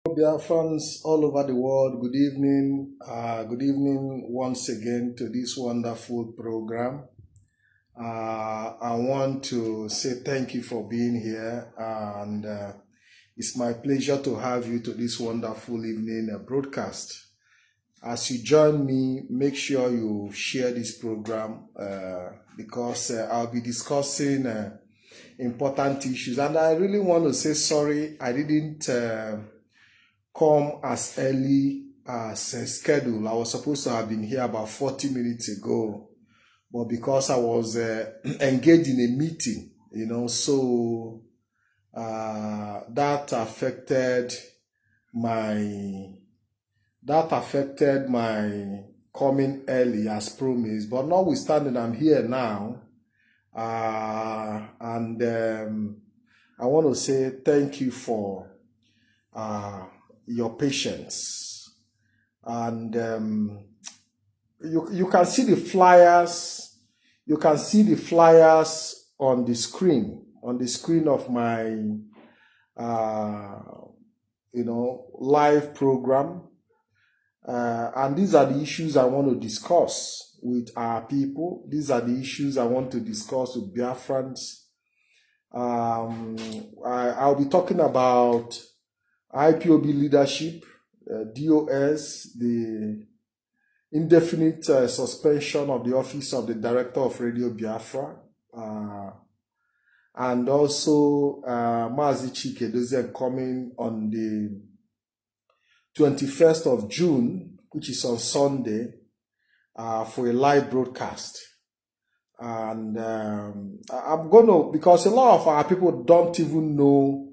Biafrans all over the world, good evening. Good evening once again to this wonderful program. I want to say thank you for being here, and it's my pleasure to have you to this wonderful evening broadcast. As you join me, make sure you share this program because I'll be discussing important issues, and I really want to say sorry I didn't come as early as scheduled. I was supposed to have been here about 40 minutes ago, but because I was engaged in a meeting, so that affected my coming early as promised. But notwithstanding, I'm here now, and I want to say thank you for your patience. And you can see the flyers. You can see the flyers on the screen of my live program. And these are the issues I want to discuss with our people. These are the issues I want to discuss with Biafrans. I'll be talking about Ipob Leadership, DOS, the Indefinite suspension of the office of the Director of Radio Biafra, and also Mazi Chike coming on the 21st of June, which is on Sunday, for a live broadcast. And I'm going to, because a lot of our people don't even know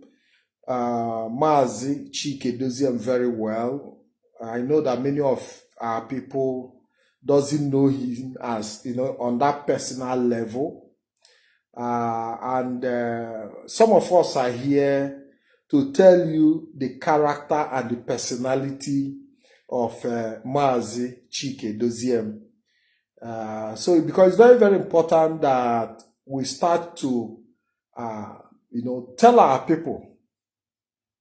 Mazi Chike very well. I know that many of our people doesn't know him as, on that personal level. And some of us are here to tell you the character and the personality of Mazi Chike Doziem. So because it's very, very important that we start to, tell our people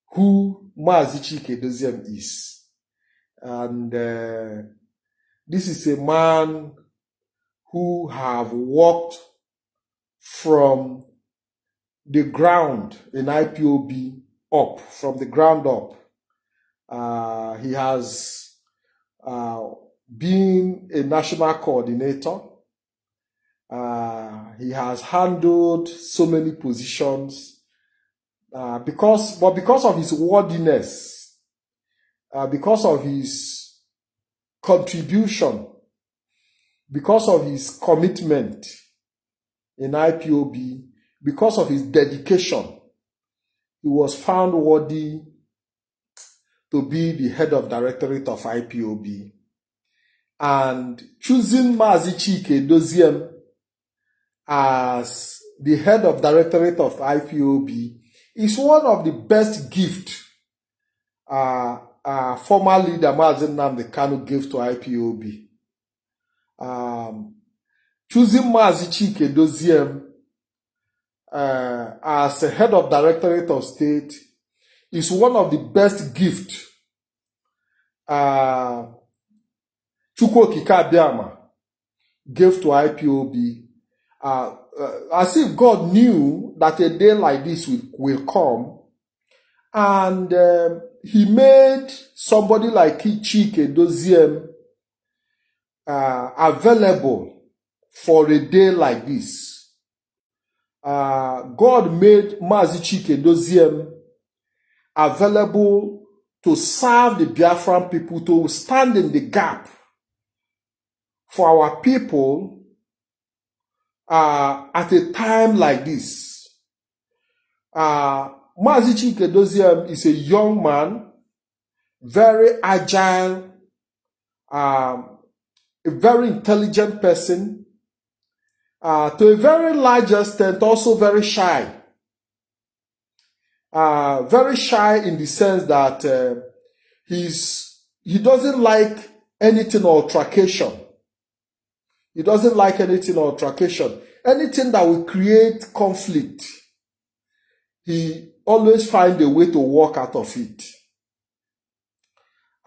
who Mazi Chike Doziem is. And this is a man who have walked from the ground in IPOB up, from the ground up. He has been a national coordinator. He has handled so many positions because of his wordiness, because of his contribution, because of his commitment in IPOB, because of his dedication, he was found worthy to be the head of directorate of IPOB. And choosing Mazi Chike Doziem as the head of directorate of IPOB is one of the best gifts former leader Mazi Nnamdi Kanu gave to IPOB. Choosing Mazi Chike Doziem as a head of directorate of state is one of the best gifts Chukwu Okike Abiama gave to IPOB. As if God knew that a day like this will come, and he made somebody like Chike Doziem available for a day like this. God made Mazi Chike Doziem available to serve the Biafran people, to stand in the gap for our people at a time like this. Mazi Chike Doziem is a young man, very agile, a very intelligent person, to a very large extent also very shy. Very shy in the sense that he doesn't like anything altercation. He doesn't like anything altercation. Anything that will create conflict, he always finds a way to walk out of it.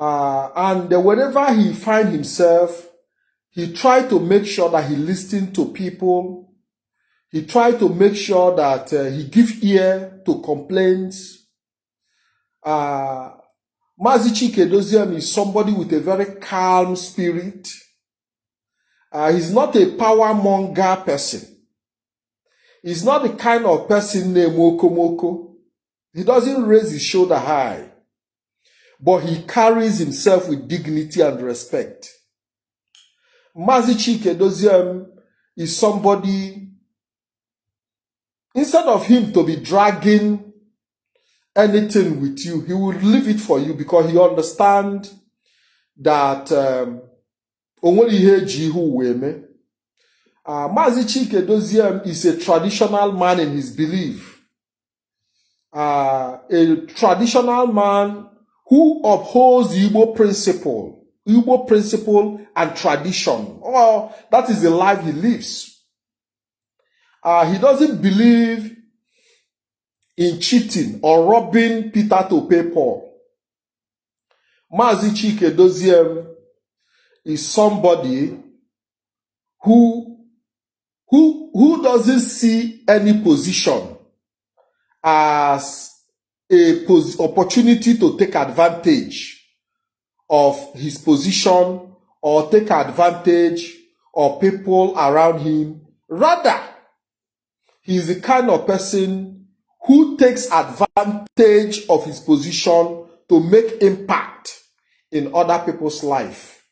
And whenever he finds himself, he tried to make sure that he listened to people. He tried to make sure that he gives ear to complaints. Mazi Chike Doziem is somebody with a very calm spirit. He's not a power monger person. He's not the kind of person named Moko. He doesn't raise his shoulder high, but he carries himself with dignity and respect. Mazi Chike Doziem is somebody, instead of him to be dragging anything with you, he will leave it for you because he understands that Mazi Chike Doziem is a traditional man in his belief. A traditional man who upholds the Igbo principle and tradition. Well, that is the life he lives. He doesn't believe in cheating or robbing Peter to pay Paul. Mazi Chike Doziem is somebody who doesn't see any position as a opportunity to take advantage of his position or take advantage of people around him. Rather, he is the kind of person who takes advantage of his position to make impact in other people's life.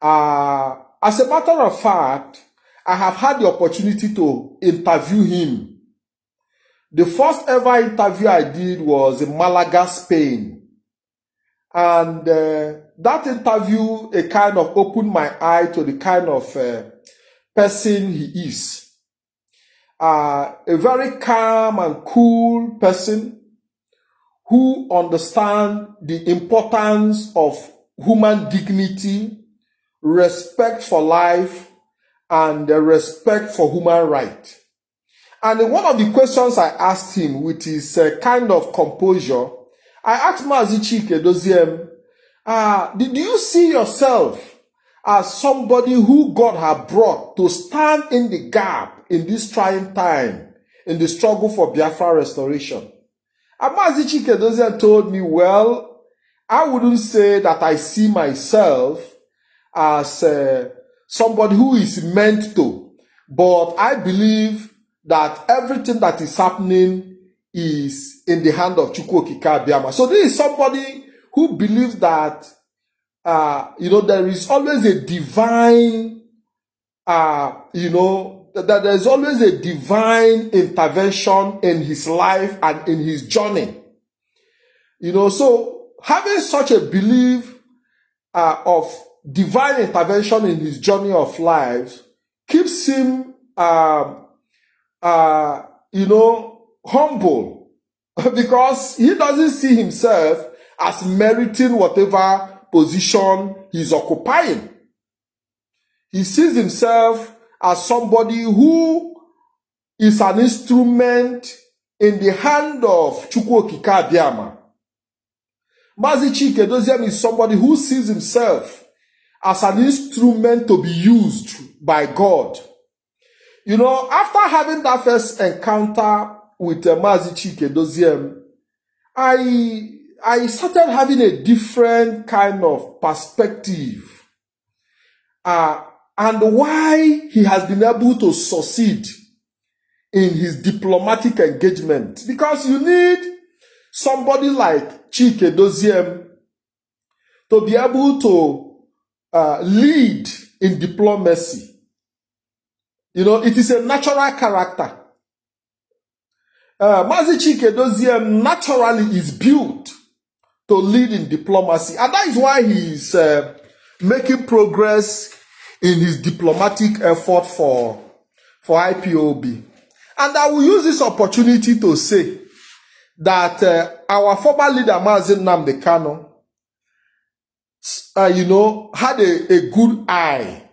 As a matter of fact, I have had the opportunity to interview him. The first ever interview I did was in Malaga, Spain. And that interview, it kind of opened my eye to the kind of person he is. A very calm and cool person who understands the importance of human dignity, respect for life, and respect for human rights. And one of the questions I asked him, with his kind of composure, I asked Mazi Chike Doziem, do you see yourself as somebody who God had brought to stand in the gap in this trying time, in the struggle for Biafra restoration? And Mazi Chike Doziem told me, well, I wouldn't say that I see myself as somebody who is meant to, but I believe that everything that is happening is in the hand of Chukwu Okike Abiama. So this is somebody who believes that, there is always a divine, that there is always a divine intervention in his life and in his journey. So having such a belief of divine intervention in his journey of life keeps him, humble, because he doesn't see himself as meriting whatever position he's occupying. He sees himself as somebody who is an instrument in the hand of Chukwu Okike Abiama. Mazi Chike Doziem is somebody who sees himself as an instrument to be used by God. After having that first encounter with Mazi Chike Doziem, I started having a different kind of perspective and why he has been able to succeed in his diplomatic engagement. Because you need somebody like Chike Doziem to be able to lead in diplomacy. It is a natural character. Mazi Chike Doziem naturally is built to lead in diplomacy. And that is why he is making progress in his diplomatic effort for IPOB. And I will use this opportunity to say that our former leader, Mazi Nnamdi Kanu, had a good eye.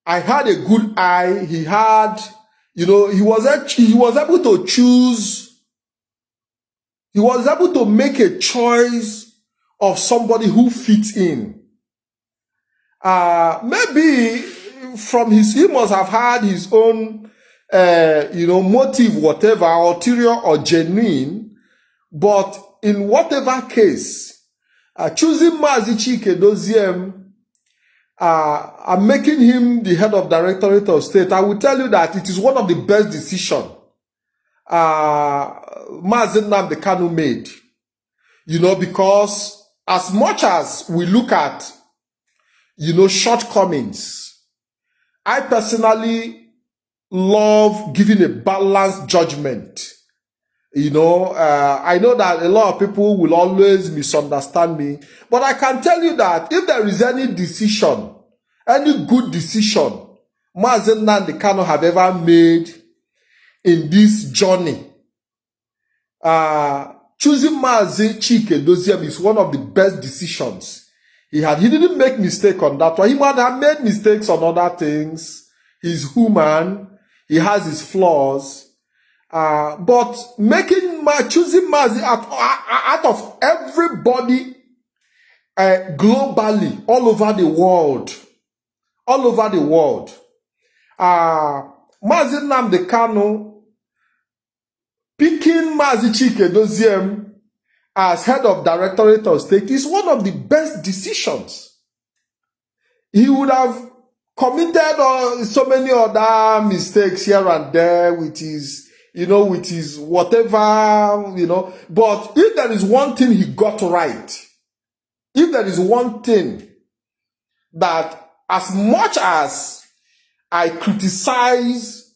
I had a good eye. He had, he was able to choose. He was able to make a choice of somebody who fits in. Maybe from he must have had his own, motive, whatever, ulterior or genuine, but in whatever case, choosing Mazi Chike Doziem, I'm making him the head of Directorate of State. I will tell you that it is one of the best decisions Mazi Nnamdi Kanu made. Because as much as we look at, shortcomings, I personally love giving a balanced judgment. I know that a lot of people will always misunderstand me, but I can tell you that if there is any decision, any good decision Mazi Nnamdi Kanu have ever made in this journey, choosing Mazi Chike Doziem is one of the best decisions. He didn't make mistake on that one. He might have made mistakes on other things. He's human. He has his flaws. But choosing Mazi out of everybody globally, all over the world, Mazi Nnamdi Kanu picking Mazi Chike Doziem as head of Directorate of State is one of the best decisions. He would have committed so many other mistakes here and there with his whatever, but if there is one thing he got right, if there is one thing that as much as I criticize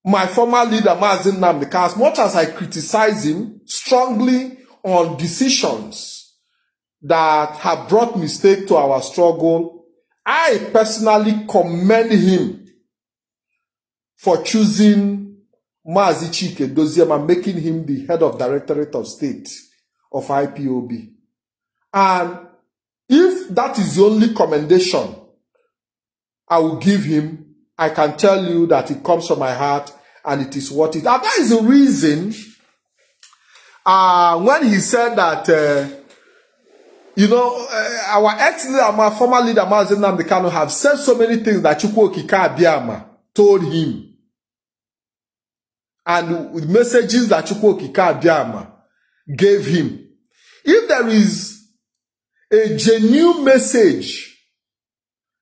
my former leader, Mazi Nnamdi, as much as I criticize him strongly on decisions that have brought mistake to our struggle, I personally commend him for choosing Mazi Chike Doziem and making him the head of Directorate of State of IPOB. And if that is the only commendation I will give him, I can tell you that it comes from my heart and it is worth it. And that is the reason when he said that, our ex-leader, my former leader, Mazi Nnamdi Kanu, have said so many things that Chukwu Okike Abiama told him. And with messages that Chukwu Okike Abiama gave him. If there is a genuine message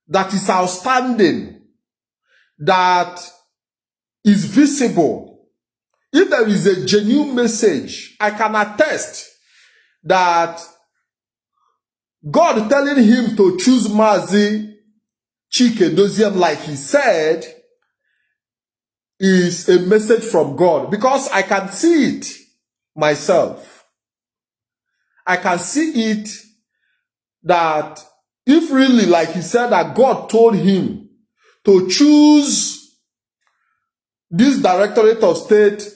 that is outstanding, that is visible, if there is a genuine message, I can attest that God telling him to choose Mazi Chike Doziem like he said is a message from God, because I can see it myself. I can see it that if really, like he said, that God told him to choose this Directorate of State,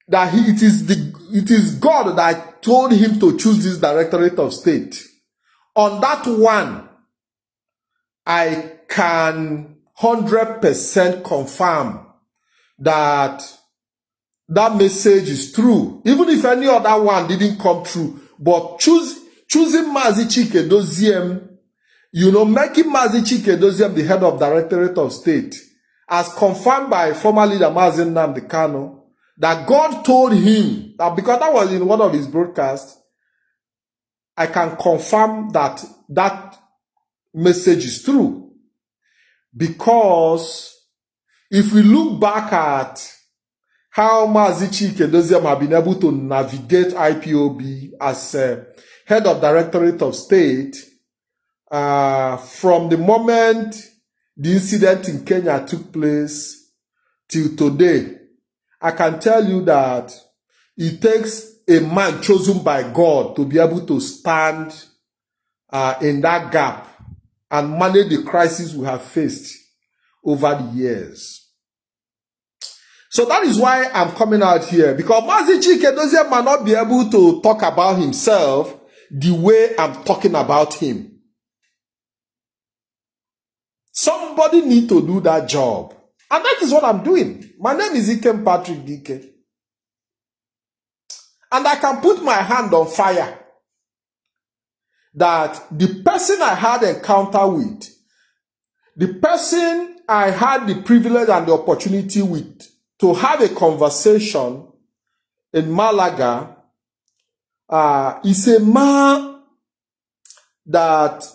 that it is God that told him to choose this Directorate of State. On that one, I can 100% confirm that that message is true, even if any other one didn't come true. But choosing Mazi Chike Doziem, making Mazi Chike Doziem the head of Directorate of State, as confirmed by former leader Mazi Nnamdi Kanu, that God told him, that because that was in one of his broadcasts, I can confirm that that message is true. Because if we look back at how Mazi Chike Doziem have been able to navigate IPOB as head of Directorate of State, from the moment the incident in Kenya took place till today, I can tell you that it takes a man chosen by God to be able to stand in that gap and manage the crisis we have faced over the years. So that is why I'm coming out here, because Mazi Chike Doziem might not be able to talk about himself the way I'm talking about him. Somebody need to do that job. And that is what I'm doing. My name is IKEM Patrick DK. And I can put my hand on fire that the person I had encounter with, the person I had the privilege and the opportunity with to have a conversation in Malaga, is a man that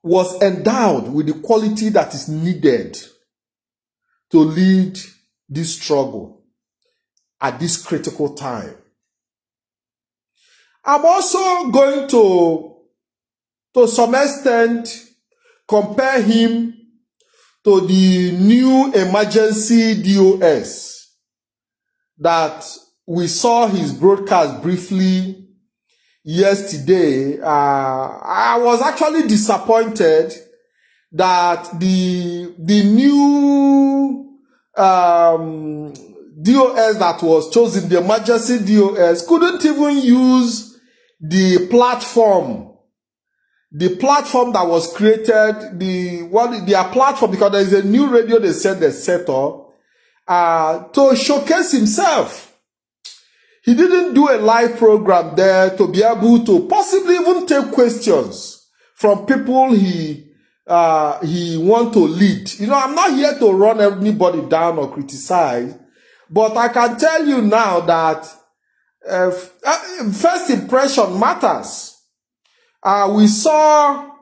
was endowed with the quality that is needed to lead this struggle at this critical time. I'm also going to some extent, compare him to the new emergency DOS that we saw his broadcast briefly yesterday. I was actually disappointed that the new DOS that was chosen, the emergency DOS, couldn't even use the platform that was created, their platform, because there is a new radio they said they set up to showcase himself. He didn't do a live program there to be able to possibly even take questions from people he want to lead. You know, I'm not here to run anybody down or criticize, but I can tell you now that first impression matters. We saw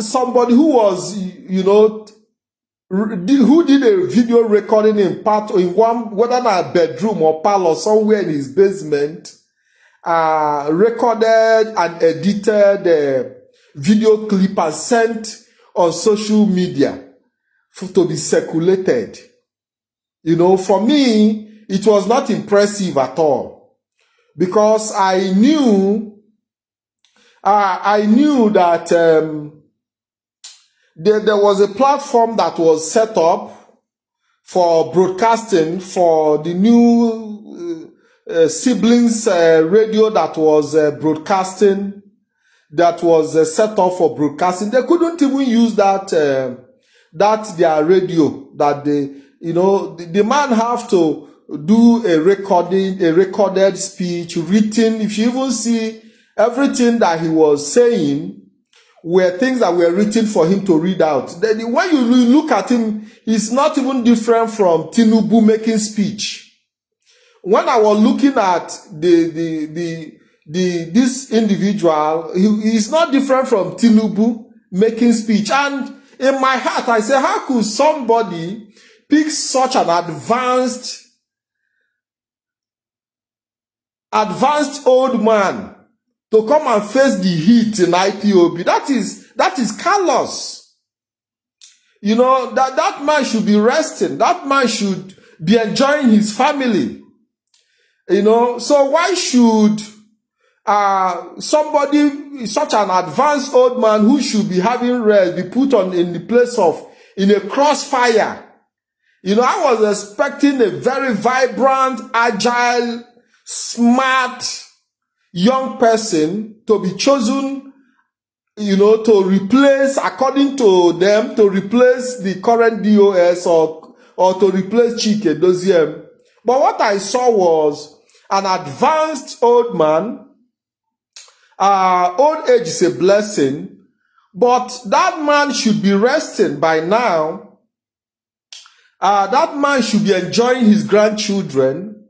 somebody who was, you know, who did a video recording in one, whether in a bedroom or parlor somewhere in his basement, recorded and edited a video clip and sent on social media to be circulated. You know, for me, it was not impressive at all, because I knew that there was a platform that was set up for broadcasting for the new siblings radio that was broadcasting, that was set up for broadcasting. They couldn't even use that their radio that they, you know, the man have to do a recorded speech, written. If you even see everything that he was saying were things that were written for him to read out. Then when you look at him, he's not even different from Tinubu making speech. When I was looking at this individual, he's not different from Tinubu making speech. And in my heart, I say, how could somebody pick such an advanced old man to come and face the heat in IPOB? That is callous. You know, that man should be resting. That man should be enjoying his family. You know, so why should somebody, such an advanced old man who should be having rest, be put in the place of, in a crossfire? You know, I was expecting a very vibrant, agile, smart, young person to be chosen, you know, to replace, according to them, to replace the current DOS or to replace Chike Doziem. But what I saw was an advanced old man. Old age is a blessing, but that man should be resting by now. That man should be enjoying his grandchildren.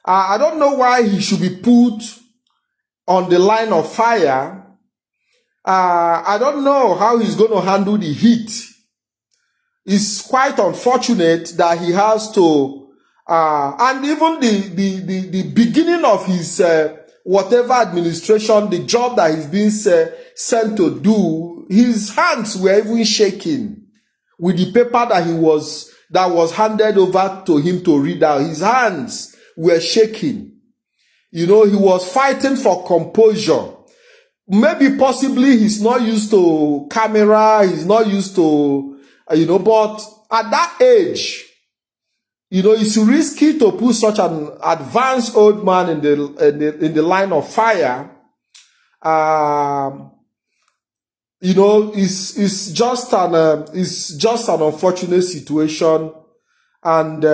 I don't know why he should be put on the line of fire. I don't know how he's going to handle the heat. It's quite unfortunate that he has to, and even the beginning of his whatever administration, the job that he's being sent to do, his hands were even shaking with the paper that was handed over to him to read out. His hands were shaking. You know, he was fighting for composure. Maybe possibly he's not used to camera, he's not used to, you know, but at that age, you know, it's risky to put such an advanced old man in the line of fire. You know, it's just an unfortunate situation, and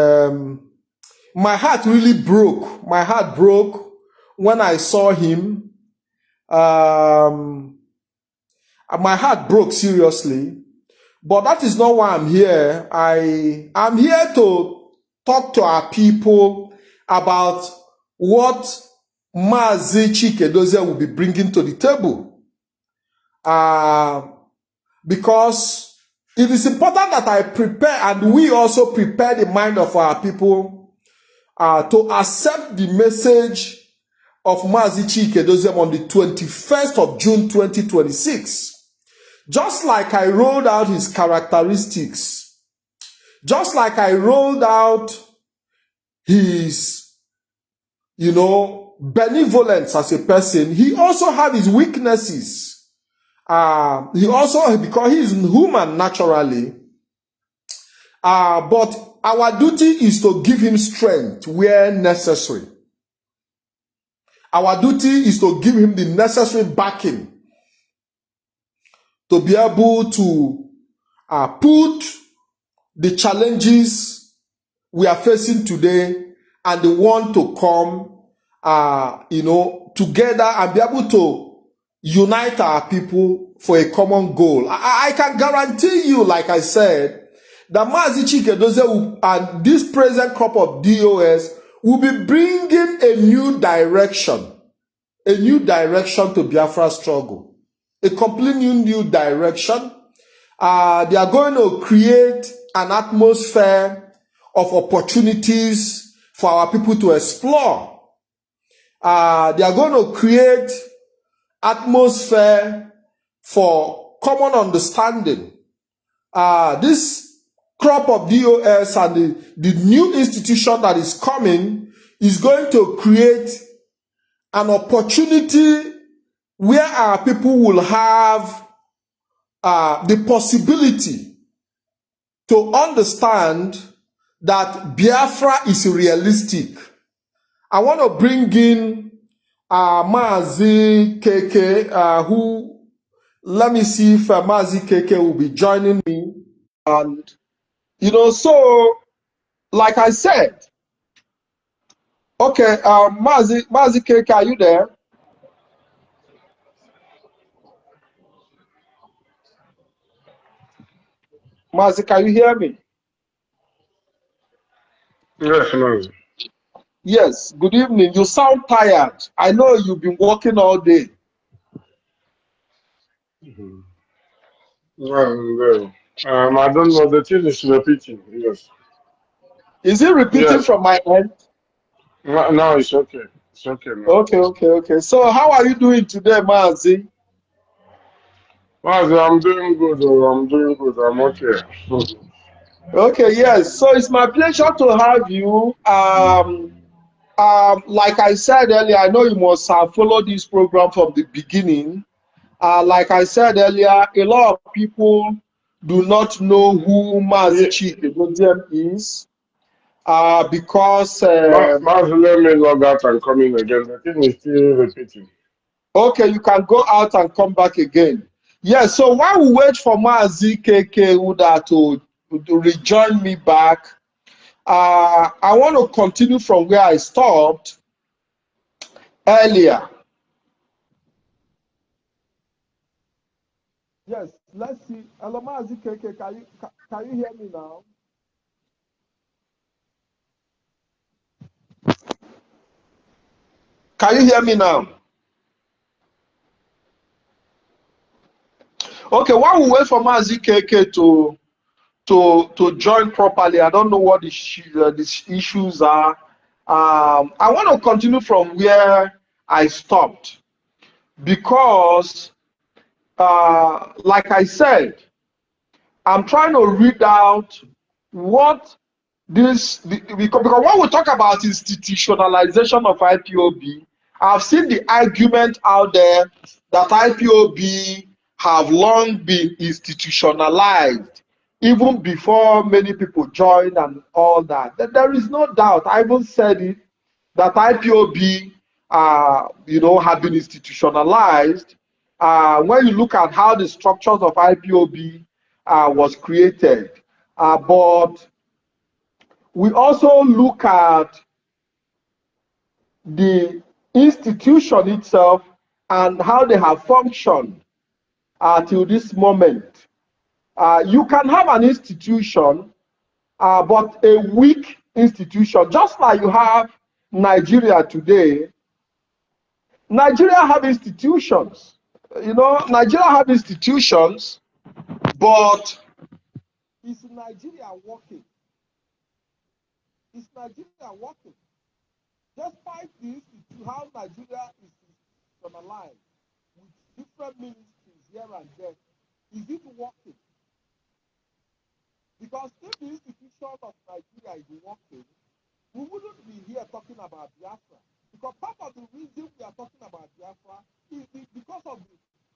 my heart really broke. My heart broke when I saw him. My heart broke seriously. But that is not why I'm here. I'm here to talk to our people about what Mazi Chikedozie will be bringing to the table. Because it is important that I prepare and we also prepare the mind of our people to accept the message of Mazi Chikedozie on the 21st of June 2026. Just like I rolled out his characteristics, just like I rolled out his, benevolence as a person, he also had his weaknesses. He also, because he is human naturally, but our duty is to give him strength where necessary. Our duty is to give him the necessary backing to be able to put the challenges we are facing today and the one to come, together and be able to unite our people for a common goal. I can guarantee you, like I said, that Mazi Chikedozie and this present crop of DOS will be bringing a new direction to Biafra struggle. A completely new direction. They are going to create an atmosphere of opportunities for our people to explore. They are going to create atmosphere for common understanding. This crop of DOS and the new institution that is coming is going to create an opportunity where our people will have the possibility to understand that Biafra is realistic. I want to bring in Mazi KK, who, let me see if Mazi KK will be joining me. And, so, like I said, okay, Mazi KK, are you there? Mazi, can you hear me? Yes, no. Yes, good evening. You sound tired. I know you've been working all day. Well, I don't know. The thing is repeating. Yes. Is it repeating Yes. from my end? No, it's okay. It's okay now. Okay. So how are you doing today, Mazi? I'm doing good. I'm doing good. I'm okay. Okay, yes. So it's my pleasure to have you. Like I said earlier, I know you must have followed this program from the beginning. Like I said earlier, a lot of people do not know who Mazi Chikedozie is. Because Let me log out and come in again. The thing is still repeating. okay, you can go out and come back again. Yes, so while we wait for Mazi KK Uda to rejoin me back, I want to continue from where I stopped earlier. Yes, let's see. Hello, Mazi KK, can you hear me now? Can you hear me now? Okay, while we wait for Mazi KK to join properly, I don't know what the issues are. I want to continue from where I stopped because, like I said, I'm trying to read out what because when we talk about institutionalization of IPOB, I've seen the argument out there that IPOB have long been institutionalized, even before many people joined and all that. There is no doubt. I even said it that IPOB, have been institutionalized. When you look at how the structures of IPOB was created, but We also look at the institution itself and how they have functioned till this moment. You can have an institution, but a weak institution, just like you have Nigeria today. Nigeria have institutions. You know, Nigeria have institutions, but is Nigeria working? Is Nigeria working? Despite this, how Nigeria is institutionalized with different ministries here and there, is it working? Because if the institution of Nigeria is working, we wouldn't be here talking about Biafra. Because part of the reason we are talking about Biafra is because of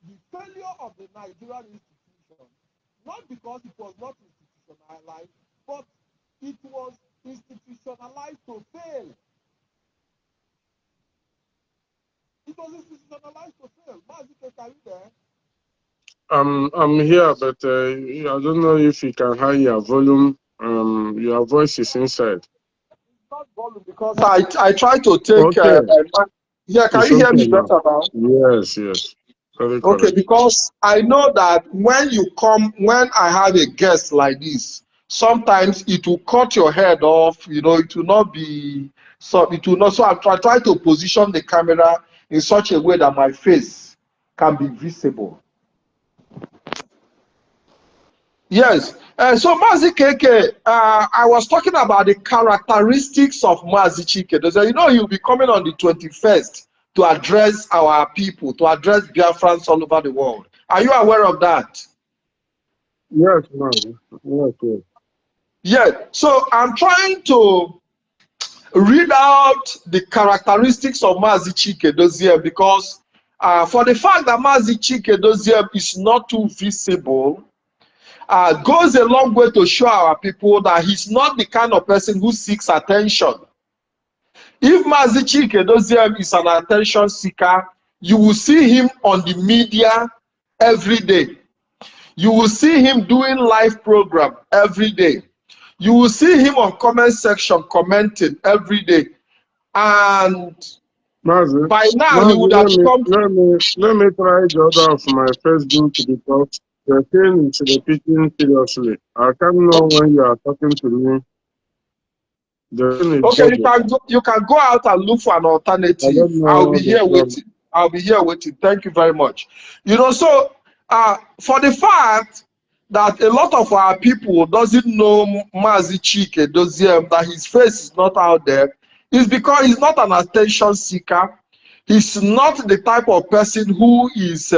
the failure of the Nigerian institution. Not because it was not institutionalized, but it was institutionalized to fail. It was institutionalized to fail. Mazike, are you there? I'm here, but I don't know if you can hear your volume. Your voice is inside. It's not volume because I try to take. Okay. Yeah, can It's you hear okay me now. better now? Yes. Very Okay, correct. because I know that when I have a guest like this, sometimes it will cut your head off. You know, it will not be so. It will not. So I try to position the camera in such a way that my face can be visible. Yes. So Mazi Keke, I was talking about the characteristics of Mazi Chike. So, you know, he'll be coming on the 21st to address our people, to address Biafrans all over the world. Are you aware of that? Yes, man. Yes. Yeah. So I'm trying to read out the characteristics of Mazi Chike Doziem because for the fact that Mazi Chike Doziem is not too visible, goes a long way to show our people that he's not the kind of person who seeks attention. If Mazi Chike Doziem is an attention seeker, you will see him on the media every day. You will see him doing live program every day. You will see him on comment section commenting every day. And Mazi, by now he would have become. let me try the order of my Facebook because the thing is repeating seriously. I can't know when you are talking to me. The thing is Okay, double. you can go out and look for an alternative. I don't I'll be know the here problem. waiting. I'll be here waiting. Thank you very much. You know, so for the fact that a lot of our people doesn't know Mazi Chike Doziem, that his face is not out there, is because he's not an attention seeker. He's not the type of person who is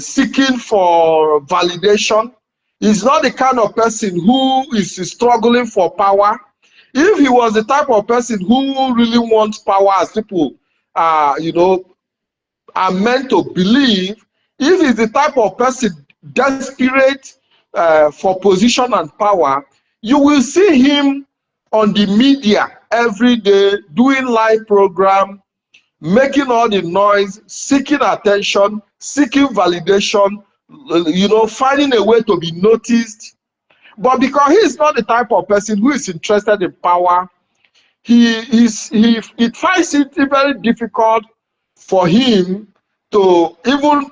seeking for validation. He's not the kind of person who is struggling for power. If he was the type of person who really wants power, as people you know, are meant to believe, if he's the type of person desperate for position and power, you will see him on the media every day doing live program, making all the noise, seeking attention, seeking validation, you know, finding a way to be noticed. But because he is not the type of person who is interested in power, he finds it very difficult for him to even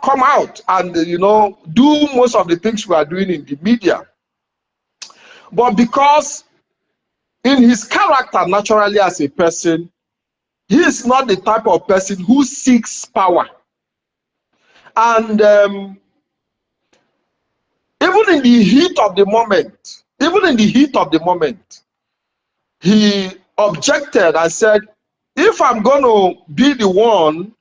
come out and, you know, do most of the things we are doing in the media. But because in his character naturally as a person, he is not the type of person who seeks power. And even in the heat of the moment, he objected and said, if I'm going to be the one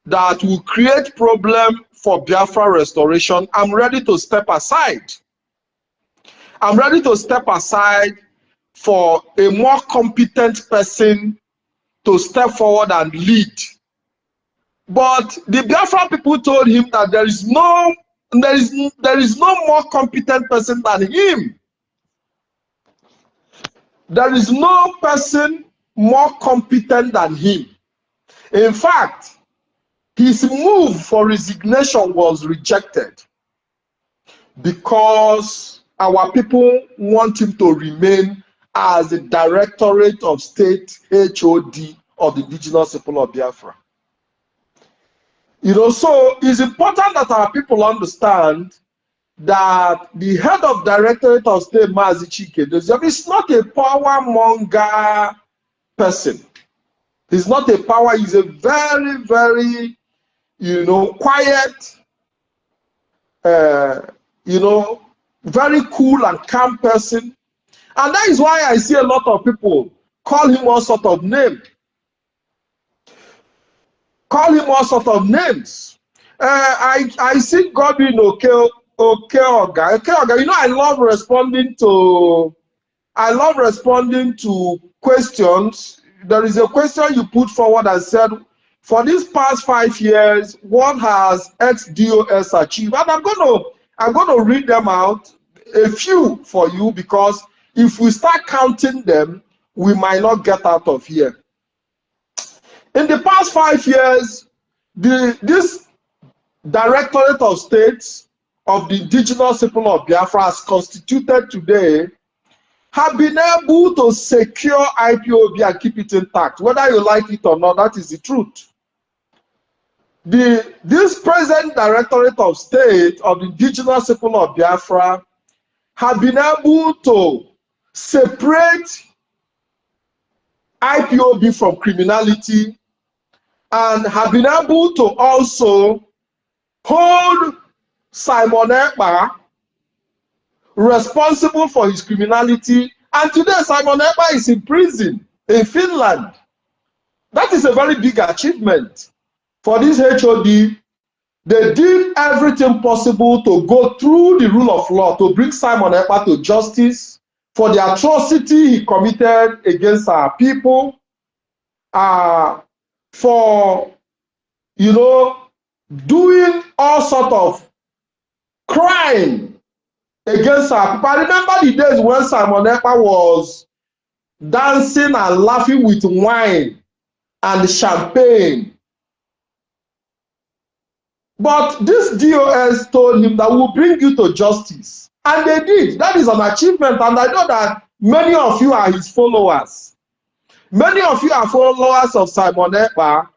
that will create problem for Biafra restoration, I'm ready to step aside. I'm ready to step aside for a more competent person to step forward and lead. But the Biafra people told him that there is no more competent person than him. There is no person more competent than him. In fact, his move for resignation was rejected because our people want him to remain as the Directorate of State HOD of the indigenous people of Biafra. You know, so it's important that our people understand that the head of Directorate of State, Mazi Chike, is not a power monger person. He's not a power, he's a very, very, you know, quiet, you know, very cool and calm person. And that is why I see a lot of people call him all sort of name. Call him all sort of names. I see Godwin Okeoga. You know, I love responding to questions. There is a question you put forward and said, for these past 5 years, what has ex-DOS achieved? And I'm going to read them out, a few for you, because if we start counting them, we might not get out of here. In the past 5 years, this Directorate of States of the indigenous people of Biafra, as constituted today, have been able to secure IPOB and keep it intact. Whether you like it or not, that is the truth. This present Directorate of State of the indigenous people of Biafra have been able to separate IPOB from criminality and have been able to also hold Simon Ekpa responsible for his criminality. And today Simon Ekpa is in prison in Finland. That is a very big achievement for this HOD. They did everything possible to go through the rule of law to bring Simon Ekpa to justice for the atrocity he committed against our people, for, you know, doing all sort of crime against our people. I remember the days when Simon Ekpa was dancing and laughing with wine and champagne. But this DOS told him that we'll bring you to justice. And they did. That is an achievement. And I know that many of you are his followers. Many of you are followers of Simon Ekpa.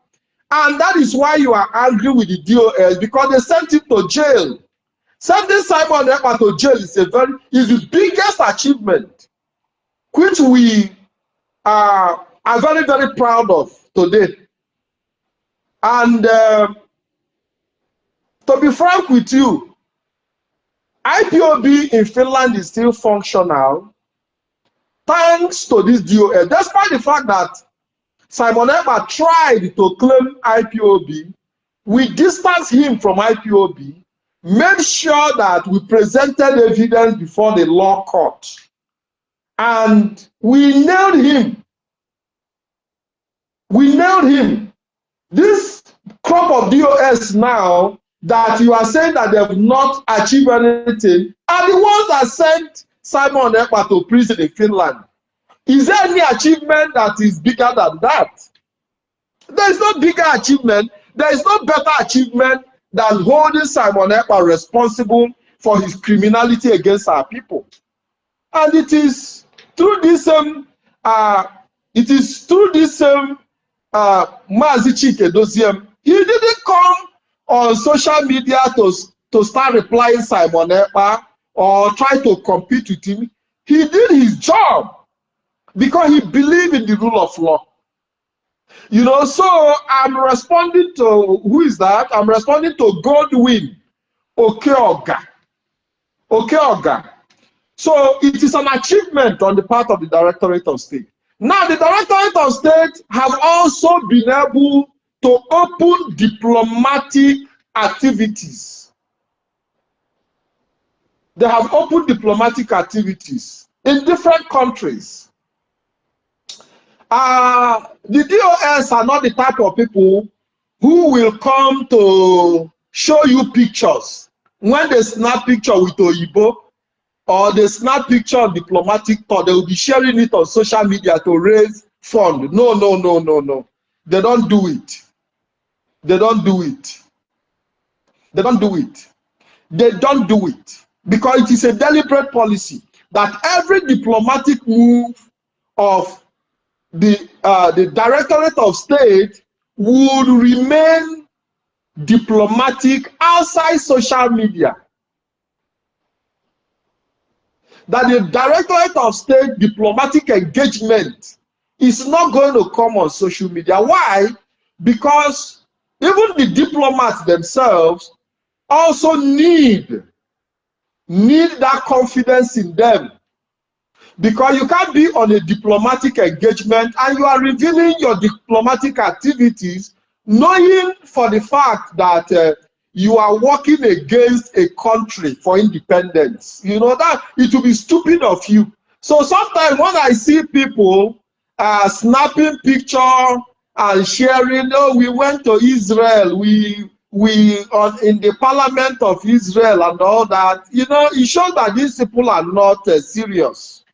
And that is why you are angry with the DOS, because they sent him to jail. Sending Simon Ekpa to jail is the biggest achievement, which we are very, very proud of today. And to be frank with you, IPOB in Finland is still functional thanks to this DOS. Despite the fact that Simon Ekpa tried to claim IPOB, we distanced him from IPOB, made sure that we presented evidence before the law court, and we nailed him. We nailed him. This crop of DOS now that you are saying that they have not achieved anything are the ones that sent Simon Ekpa to prison in Finland. Is there any achievement that is bigger than that? There is no bigger achievement. There is no better achievement than holding Simon Ekpa responsible for his criminality against our people. And it is through this Mazi Chike Doziem. He didn't come on social media to start replying Simon Ekpa or try to compete with him. He did his job because he believed in the rule of law. You know, so I'm responding to, who is that? I'm responding to Godwin Okeoga. Okeoga. So it is an achievement on the part of the Directorate of State. Now, the Directorate of State have also been able to open diplomatic activities. They have opened diplomatic activities in different countries. The DOS are not the type of people who will come to show you pictures. When they snap picture with Oyibo or they snap picture on diplomatic tour, they will be sharing it on social media to raise funds. No, no, no, no, no. They don't do it. They don't do it. They don't do it. They don't do it because it is a deliberate policy that every diplomatic move of the Directorate of State would remain diplomatic outside social media. That the Directorate of State diplomatic engagement is not going to come on social media. Why? Because even the diplomats themselves also need that confidence in them. Because you can't be on a diplomatic engagement and you are revealing your diplomatic activities knowing for the fact that you are working against a country for independence. You know, that it will be stupid of you. So sometimes when I see people snapping picture and sharing, oh, we went to Israel, we in the parliament of Israel and all that, you know, it shows that these people are not serious.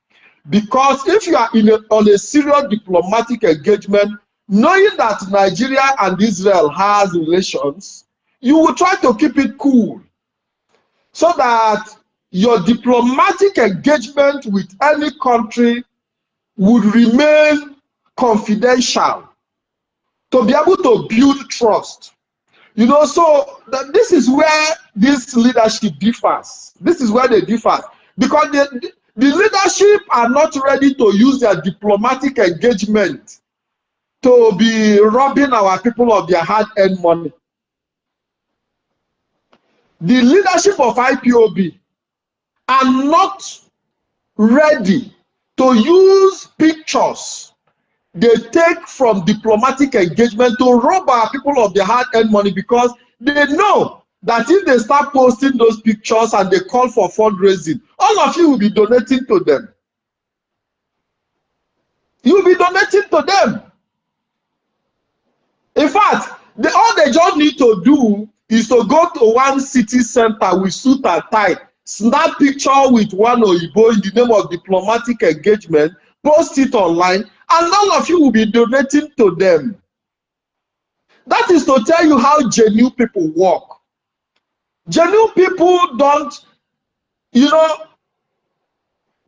Because if you are on a serious diplomatic engagement, knowing that Nigeria and Israel has relations, you will try to keep it cool so that your diplomatic engagement with any country would remain confidential to be able to build trust. You know, so this is where this leadership differs. This is where they differ. Because the leadership are not ready to use their diplomatic engagement to be robbing our people of their hard-earned money. The leadership of IPOB are not ready to use pictures they take from diplomatic engagement to rob our people of their hard-earned money, because they know that if they start posting those pictures and they call for fundraising, all of you will be donating to them. You will be donating to them. In fact, all they just need to do is to go to one city center with suit and tie, snap picture with one Oyibo in the name of diplomatic engagement, post it online, and all of you will be donating to them. That is to tell you how genuine people work. Genuine people don't, you know,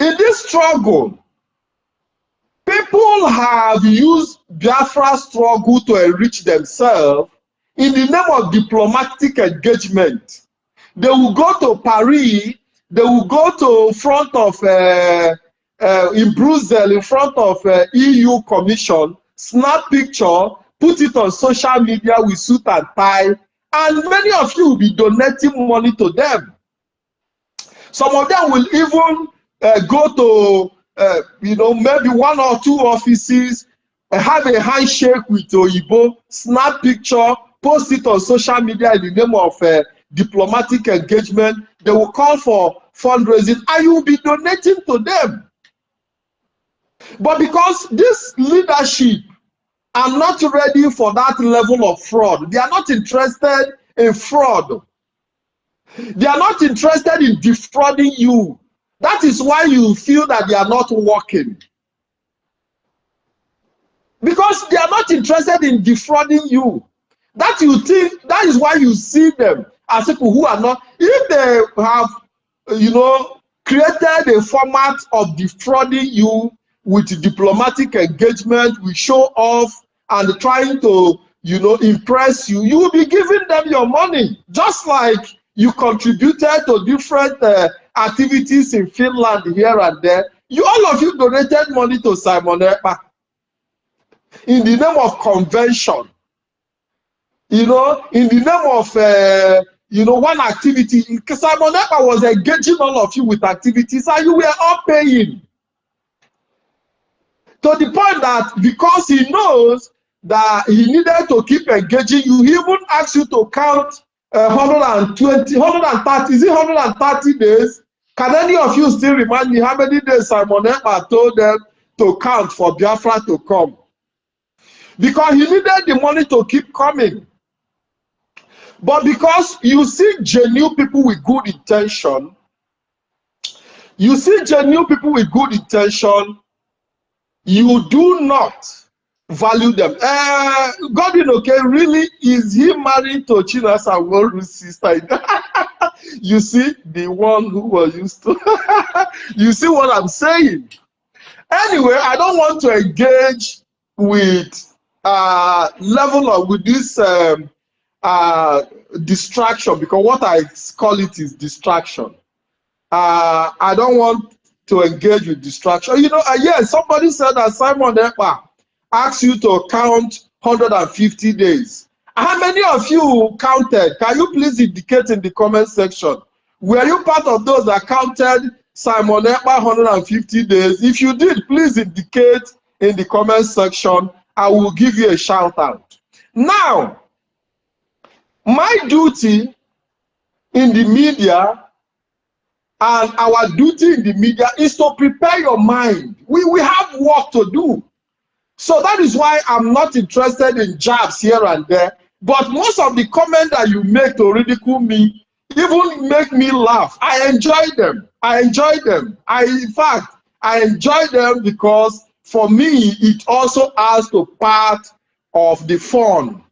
in this struggle, people have used Biafra struggle to enrich themselves in the name of diplomatic engagement. They will go to Paris, they will go to front of, in Brussels, in front of EU Commission, snap picture, put it on social media with suit and tie, and many of you will be donating money to them. Some of them will even go to, you know, maybe one or two offices, have a handshake with Oyibo, snap picture, post it on social media in the name of diplomatic engagement. They will call for fundraising and you will be donating to them. But because this leadership are not ready for that level of fraud, they are not interested in fraud. They are not interested in defrauding you. That is why you feel that they are not working. Because they are not interested in defrauding you. That you think, that is why you see them as people who are not, if they have, you know, created a format of defrauding you with diplomatic engagement, with show off, and trying to, you know, impress you, you will be giving them your money. Just like you contributed to different activities in Finland here and there. All of you donated money to Simon Ekpa in the name of convention. You know, in the name of, you know, one activity. Simon Ekpa was engaging all of you with activities and you were all paying. To the point that because he knows that he needed to keep engaging you, he even asked you to count 120, 130, is it 130 days? Can any of you still remind me how many days Simon Ekpa told them to count for Biafra to come? Because he needed the money to keep coming. But because you see genuine people with good intention, you do not value them. Godwin, okay, really, is he married to Chinasa Woru's sister? You see, the one who was used to. You see what I'm saying? Anyway, I don't want to engage with with this distraction, because what I call it is distraction. I don't want to engage with distraction. You know, yes, somebody said that Simon Ekpa asked you to count 150 days. How many of you counted? Can you please indicate in the comment section? Were you part of those that counted Simon Ekpa 150 days? If you did, please indicate in the comment section. I will give you a shout out. Now, my duty in the media and our duty in the media is to prepare your mind. We have work to do. So that is why I'm not interested in jabs here and there. But most of the comments that you make to ridicule me even make me laugh. I enjoy them. I enjoy them. In fact, I enjoy them because for me, it also adds to part of the fun.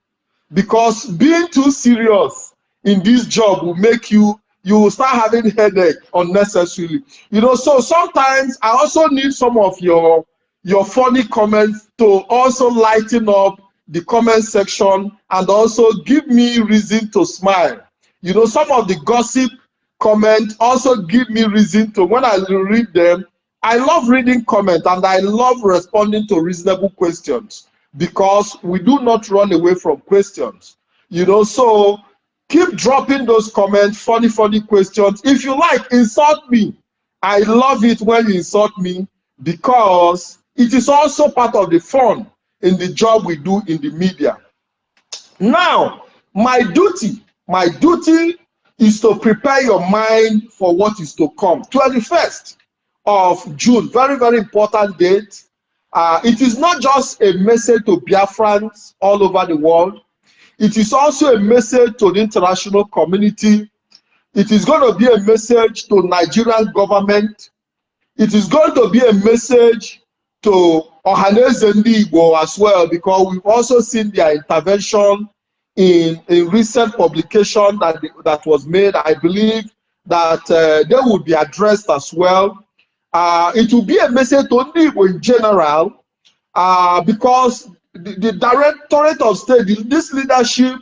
Because being too serious in this job will make you will start having headache unnecessarily. You know, so sometimes I also need some of your funny comments to also lighten up the comment section and also give me reason to smile. You know, some of the gossip comments also give me reason to, when I read them, I love reading comments and I love responding to reasonable questions because we do not run away from questions. You know, so keep dropping those comments, funny questions. If you like, insult me. I love it when you insult me because it is also part of the fun in the job we do in the media. Now, my duty is to prepare your mind for what is to come. 21st of June, very important date. It is not just a message to Biafrans all over the world. It is also a message to the international community. It is going to be a message to Nigerian government. It is going to be a message to Ohaneze Ndi Igbo as well, because we've also seen their intervention in a recent publication that was made. I believe that they will be addressed as well. It will be a message to Ndi Igbo in general, because the Directorate of State, this leadership,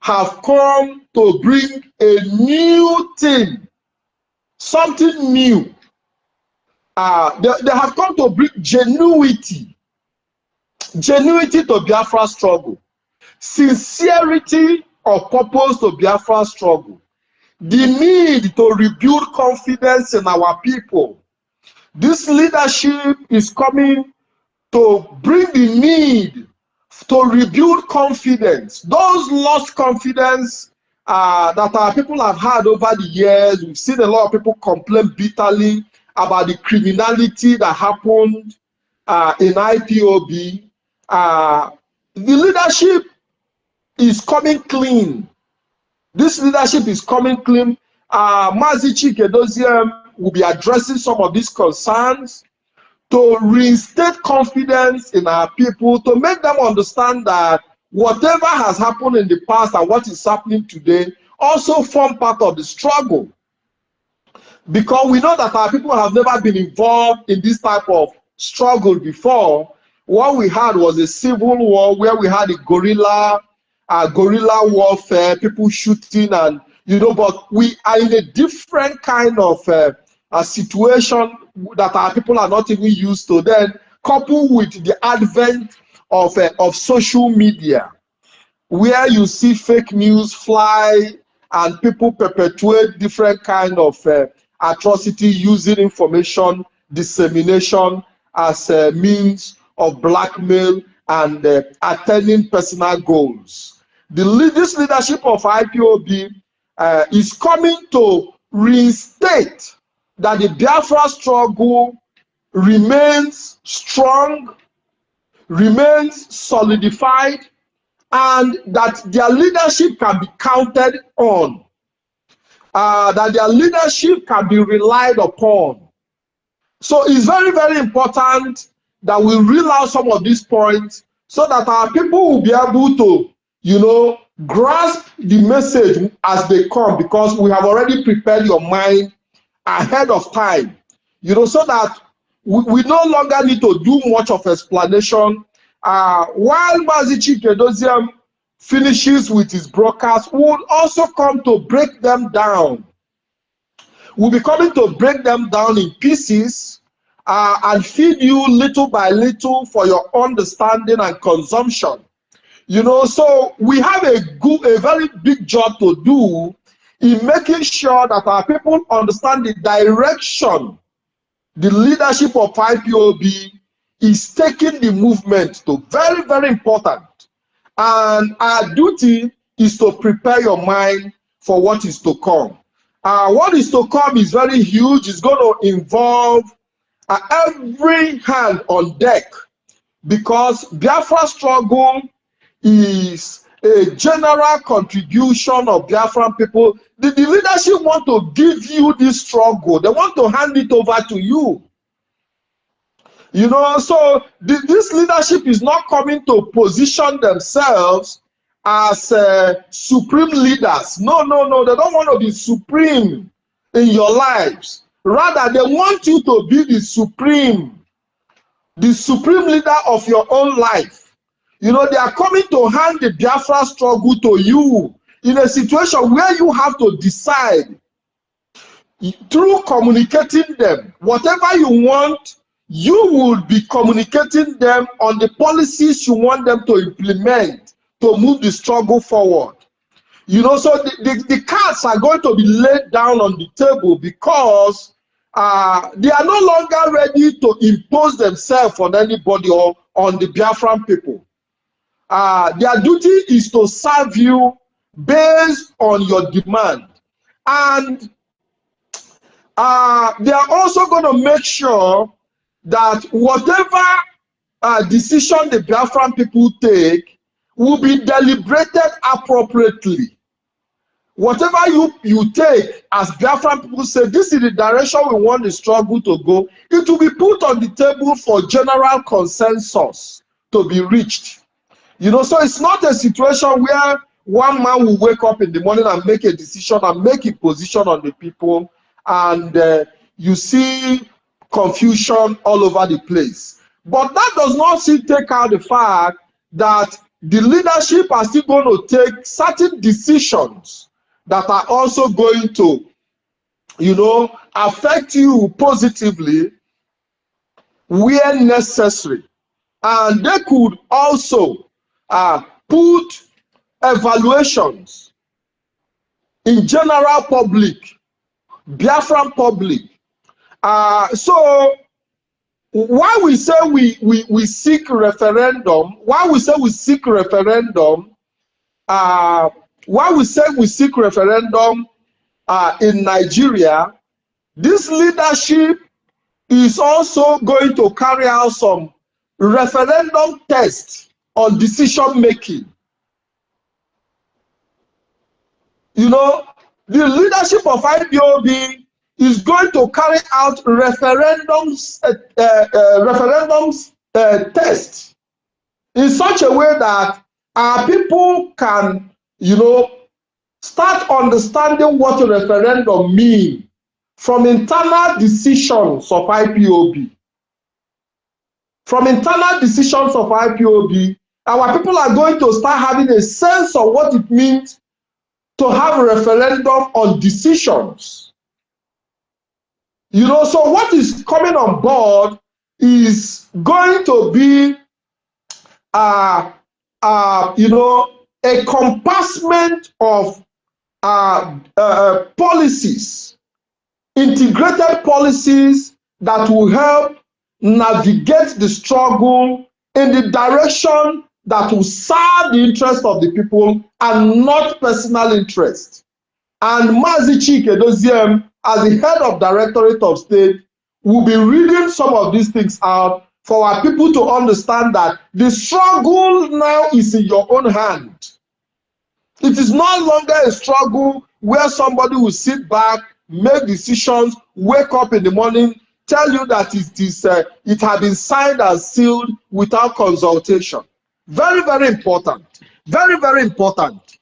have come to bring a new thing, something new. They have come to bring genuity to Biafra struggle, sincerity of purpose to Biafra struggle, the need to rebuild confidence in our people. This leadership is coming to bring the need to rebuild confidence. Those lost confidence that our people have had over the years. We've seen a lot of people complain bitterly about the criminality that happened in IPOB. The leadership is coming clean. This leadership is coming clean. Mazi Chike Doziem will be addressing some of these concerns to reinstate confidence in our people, to make them understand that whatever has happened in the past and what is happening today also form part of the struggle. Because we know that our people have never been involved in this type of struggle before. What we had was a civil war where we had a guerrilla warfare, people shooting, and you know, but we are in a different kind of a situation that our people are not even used to. Then, coupled with the advent of social media, where you see fake news fly and people perpetuate different kind of atrocity using information dissemination as a means of blackmail and attaining personal goals. This leadership of IPOB is coming to reinstate that the Biafra struggle remains strong, remains solidified, and that their leadership can be counted on, that their leadership can be relied upon. So it's very, very important that we reel out some of these points so that our people will be able to, you know, grasp the message as they come, because we have already prepared your mind ahead of time, you know, so that we no longer need to do much of explanation. While Mazi Chike Doziem finishes with his broadcast, we will also come to break them down. We'll be coming to break them down in pieces and feed you little by little for your understanding and consumption. You know, so we have a very big job to do in making sure that our people understand the direction the leadership of IPOB is taking the movement to. Very, very important. And our duty is to prepare your mind for what is to come. What is to come is very huge. It's going to involve every hand on deck, because Biafra struggle is a general contribution of Biafran people. The leadership want to give you this struggle. They want to hand it over to you. You know, so this leadership is not coming to position themselves as supreme leaders. No, no, no. They don't want to be supreme in your lives. Rather, they want you to be the supreme leader of your own life. You know, they are coming to hand the Biafra struggle to you in a situation where you have to decide through communicating them. Whatever you want, you will be communicating them on the policies you want them to implement to move the struggle forward. You know, so the cards are going to be laid down on the table, because they are no longer ready to impose themselves on anybody or on the Biafran people. Their duty is to serve you based on your demand. And they are also going to make sure that whatever decision the Biafran people take will be deliberated appropriately. Whatever you take, as Biafran people say, this is the direction we want the struggle to go, it will be put on the table for general consensus to be reached. You know, so it's not a situation where one man will wake up in the morning and make a decision and make a position on the people, and you see confusion all over the place. But that does not still take out the fact that the leadership are still going to take certain decisions that are also going to, you know, affect you positively where necessary. And they could also put evaluations in general public, Biafran public. So why we say we seek referendum, why we say we seek referendum in Nigeria, this leadership is also going to carry out some referendum tests on decision making. You know, the leadership of IPOB is going to carry out referendums tests in such a way that our people can, you know, start understanding what a referendum means from internal decisions of IPOB. From internal decisions of IPOB, our people are going to start having a sense of what it means to have a referendum on decisions. You know, so what is coming on board is going to be, you know, a compassment of policies, integrated policies that will help navigate the struggle in the direction that will serve the interest of the people and not personal interest. And Mazi Chike Doziem, as the head of Directorate of State, will be reading some of these things out for our people to understand that the struggle now is in your own hand. It is no longer a struggle where somebody will sit back, make decisions, wake up in the morning, tell you that it has been signed and sealed without consultation. Very, very important. Very, very important.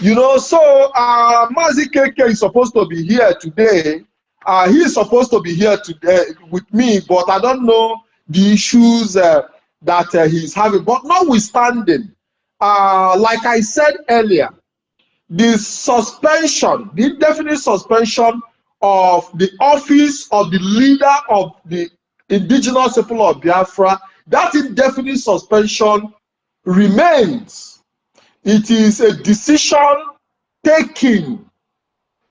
You know, so Mazi KK is supposed to be here today, He is supposed to be here today with me, but I don't know the issues that he's having. But notwithstanding, like I said earlier, the suspension, the indefinite suspension of the office of the leader of the indigenous people of Biafra, that indefinite suspension remains. It is a decision taken.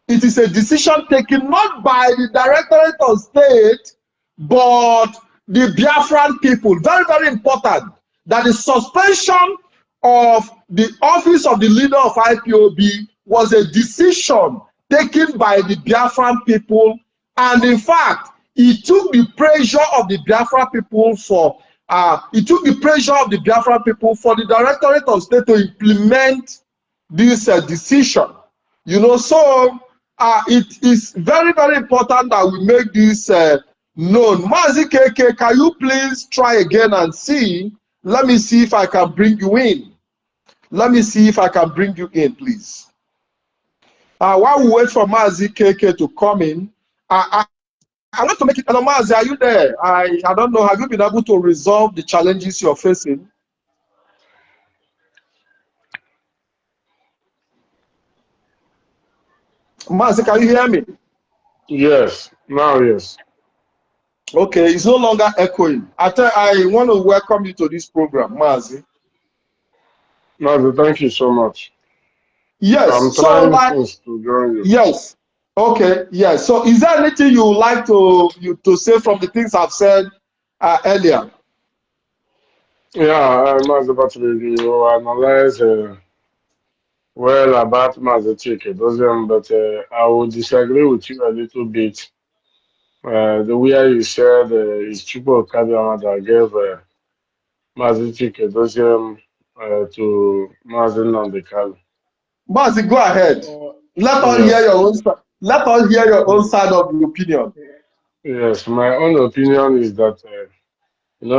It is a decision taken not by the Directorate of State, but the Biafran people. Very, very important that the suspension of the office of the leader of IPOB was a decision taken by the Biafran people, and in fact, it took the pressure of the Biafran people for the Directorate of State to implement this decision. You know, so it is very, very important that we make this known. Mazi KK, can you please try again and see? Let me see if I can bring you in. Let me see if I can bring you in, please. While we wait for Mazi KK to come in, I want to make it. Mazi, are you there? I don't know. Have you been able to resolve the challenges you're facing? Mazi, can you hear me? Yes, now yes. Okay, it's no longer echoing. I want to welcome you to this program, Mazi. Mazi, thank you so much. Yes, I'm so trying like, to join you. yes. Okay, yes. So is there anything you would like to say from the things I've said earlier? Yeah, Mazi, but you analyze well about Mazi Chike, but I would disagree with you a little bit. The way you said is Chupo Kabiama that gave Mazi Chike to Mazi Nnamdi. Mazi, go ahead. Let us hear Yes. your own. Let us hear your own side of the opinion. Yes, my own opinion is that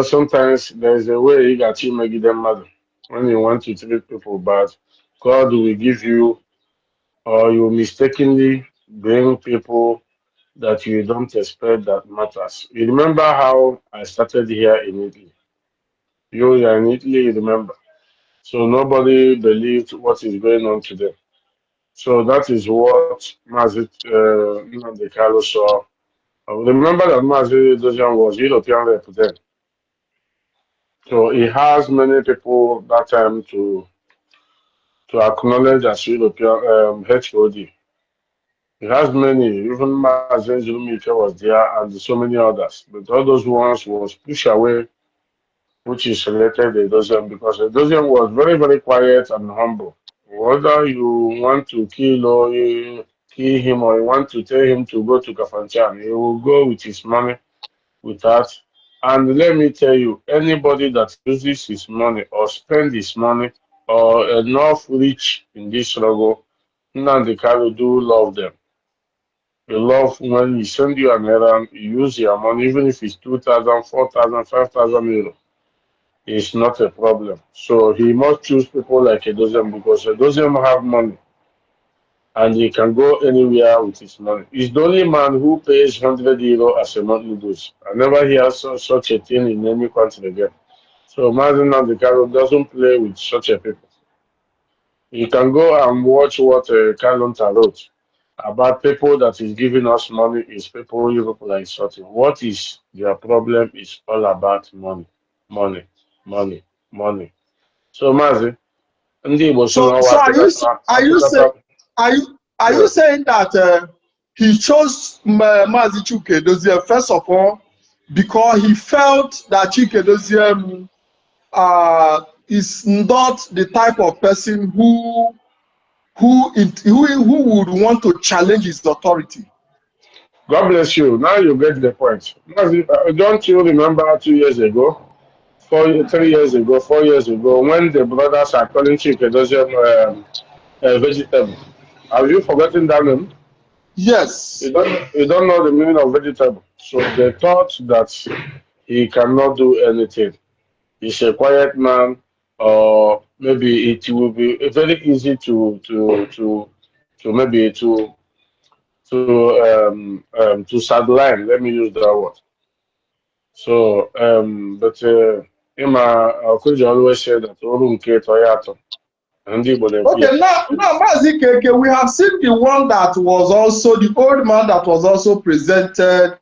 sometimes there is a way you got to make them mad when you want to treat people bad. God will give you, or you mistakenly bring people that you don't expect that matters. You remember how I started here in Italy? You are in Italy, you remember. So nobody believed what is going on today. So that is what Mazit Nnamdi Kanu saw. Remember that Mazit Dojan was European rep then. So he has many people that time to acknowledge as European HOD. He has many, even Mazen Zulumike was there and so many others. But all those ones was pushed away, which is related to Edozian because Edozian was very, very quiet and humble. Whether you want to kill or you kill him or you want to tell him to go to Kafanchan, he will go with his money with that. And let me tell you, anybody that uses his money or spend his money or enough rich in this struggle, Nnamdi Kanu do love them. You love when he send you an errand, you use your money, even if it's 2,000, 4,000, 5,000 euro. It's not a problem. So he must choose people like Edozian because Edozian have money and he can go anywhere with his money. He's the only man who pays 100 euro as a monthly dues. I never hear such a thing in any country again. So Mazen Nnamdi doesn't play with such a people. You can go and watch what Kalonta wrote about people that is giving us money is people you people are insulting. What is their problem is all about money, money, money, money. So Mazi, ndị Igbo si So n'ọwa are you saying are you yes. saying that he chose Mazi Chike Dozie first of all because he felt that Chike Dozie is not the type of person who would want to challenge his authority? God bless you. Now you get the point. Mazi, don't you remember 2 years ago, 3 years ago, 4 years ago, when the brothers are calling Chike Dozie vegetable? Have you forgotten that name? Yes. You don't know the meaning of vegetable. So they thought that he cannot do anything. He's a quiet man, or maybe it will be very easy to maybe to sideline. Let me use that word. So, but Emma could always say that Orunke Toyato and Okay, now, Mazi Keke, we have seen the one that was also the old man that was also presented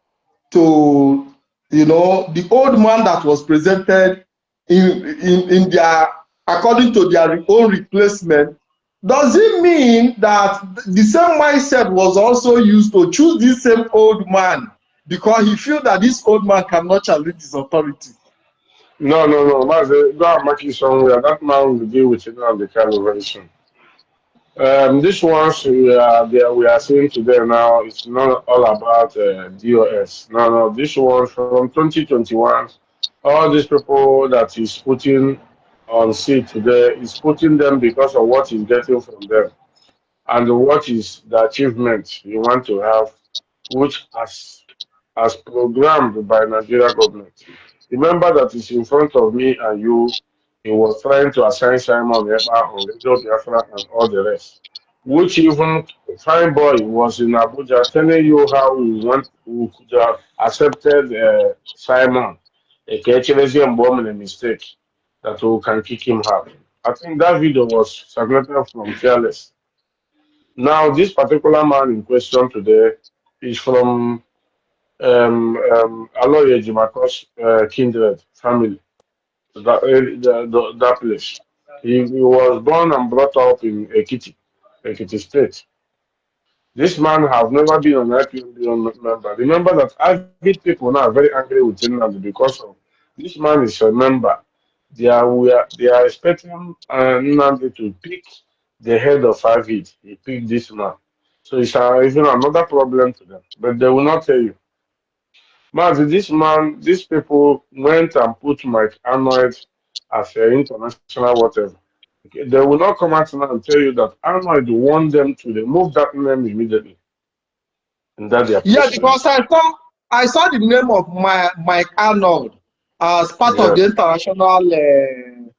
to, the old man that was presented in their, according to their own replacement. Does it mean that the same mindset was also used to choose this same old man because he feel that this old man cannot challenge his authority? No. Mazi, go and mark it somewhere. That man will deal with it now the kind of very soon. This ones we are seeing today now is not all about DOS. No. This one from 2021, all these people that is putting on seat today is putting them because of what he's getting from them and what is the achievement you want to have, which as programmed by Nigeria government. Remember that it's in front of me and you. He was trying to assign Simon Ekpa on Radio Biafra and all the rest. Which even fine boy was in Abuja telling you how we could have accepted Simon. Ekechirezi and a mistake that we can kick him out. I think that video was circulated from Fearless. Now, this particular man in question today is from Aloye Jimako's kindred family, that place. He was born and brought up in Ekiti State. This man have never been an IPM member. Remember that avid people now are very angry with Nnamdi because of this man is a member. They are expecting Nnamdi to pick the head of Avid. He picked this man. So it's even another problem to them. But they will not tell you. Mazi, this man, these people went and put Mike Arnold as an international whatever. Okay, they will not come out now and tell you that Arnold want them to remove that name immediately and that they are Yeah, placing because it. I saw the name of Mike Arnold as part of the Yes, international exactly.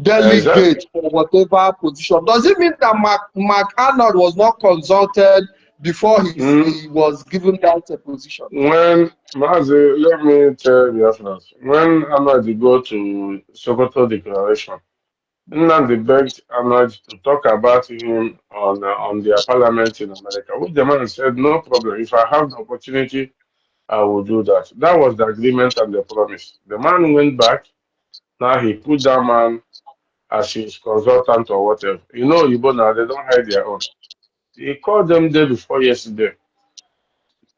delegate for whatever position. Does it mean that Mark Arnold was not consulted before Mm, he was given that position? when Mazi, let me tell you first. When Arnold go to Sokoto Declaration, Nnamdi begged Ahmad to talk about him on their parliament in America, which the man said, no problem. If I have the opportunity, I will do that. That was the agreement and the promise. The man went back. Now he put that man as his consultant or whatever. You know, Igbo now, they don't hide their own. He called them there before yesterday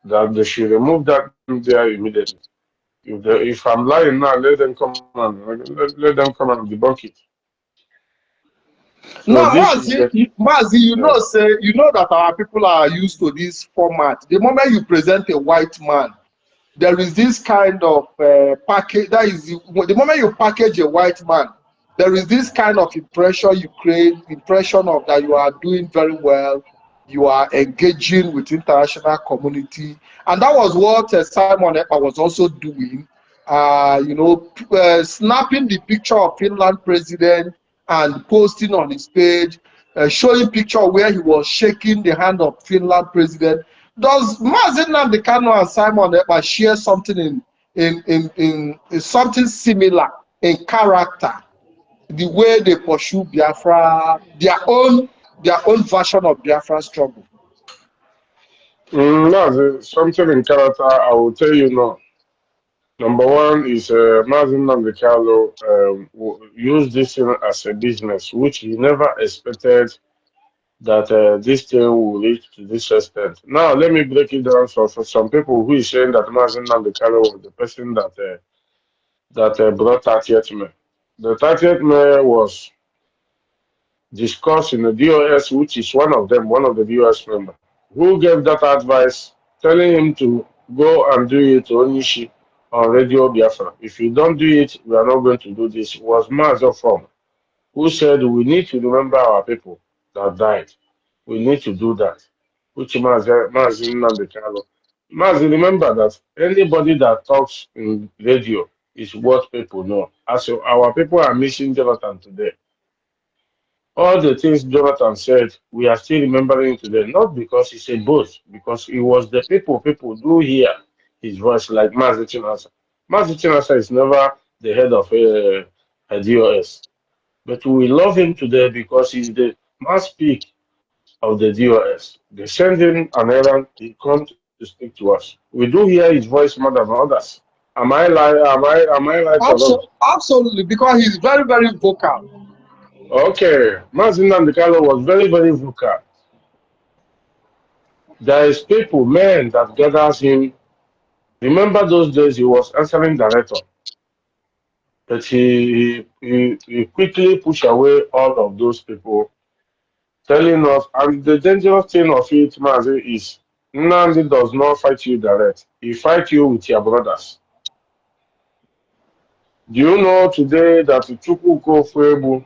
that they should remove that name there immediately. If I'm lying now, let them come and debunk it. So Now, this is the Mazi, yeah. you know that our people are used to this format. The moment you present a white man, there is this kind of package. That is the moment you package a white man, there is this kind of impression you create, impression of that you are doing very well, you are engaging with international community, and that was what Simon Ekpa was also doing. Snapping the picture of Finland president and posting on his page, showing picture where he was shaking the hand of Finland president. Does Mazi Nnamdi Kanu and Simon Ekpa share something in something similar in character, the way they pursue Biafra, their own version of Biafra struggle? No, there's something in character. I will tell you no. Number one is Mazin Namdekalo used this thing as a business, which he never expected that this thing will reach to this extent. Now, let me break it down for some people who is saying that Mazin Namdekalo was the person that brought 30th May. The 30th May was discussed in the DOS, which is one of them, one of the DOS members, who gave that advice, telling him to go and do it to Onishi on Radio Biafra. If you don't do it, we are not going to do this. It was Mazo Form who said we need to remember our people that died. We need to do that. Which Mazin Nandekalo. Mazin, remember that anybody that talks in radio is what people know. As our people are missing Jonathan today. All the things Jonathan said, we are still remembering today, not because it's a boast, because it was the people do hear his voice, like Mazi Chinasa. Mazi Chinasa is never the head of a DOS, but we love him today because he's the mouthpiece of the DOS. They send him an errand, he comes to speak to us. We do hear his voice more than others. Am I right or wrong? Absolutely, because he's very, very vocal. Okay, Mazi Nnamdi was very, very vocal. There is people, men that gathers him. Remember those days he was answering director, but he quickly pushed away all of those people, telling us, and the dangerous thing of it, Mazi, is Nnamdi does not fight you direct. He fights you with your brothers. Do you know today that Chukwuko Fuebu,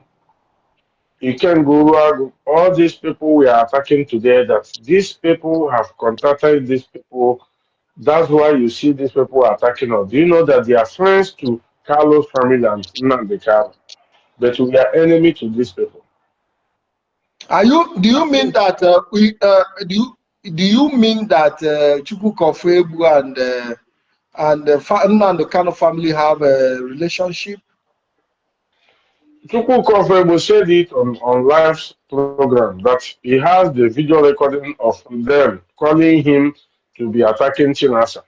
Iken Guru, all these people we are attacking today, that these people have contacted these people. That's why you see these people attacking us. Do you know that they are friends to Carlos family and Nnamdi Kanu? But we are enemy to these people. Are you? Do you mean that do you mean that Chukwu Kofebu and the Nnamdi Kanu family have a relationship? Chukwu Kofebo said it on live program that he has the video recording of them calling him to be attacking Chinasa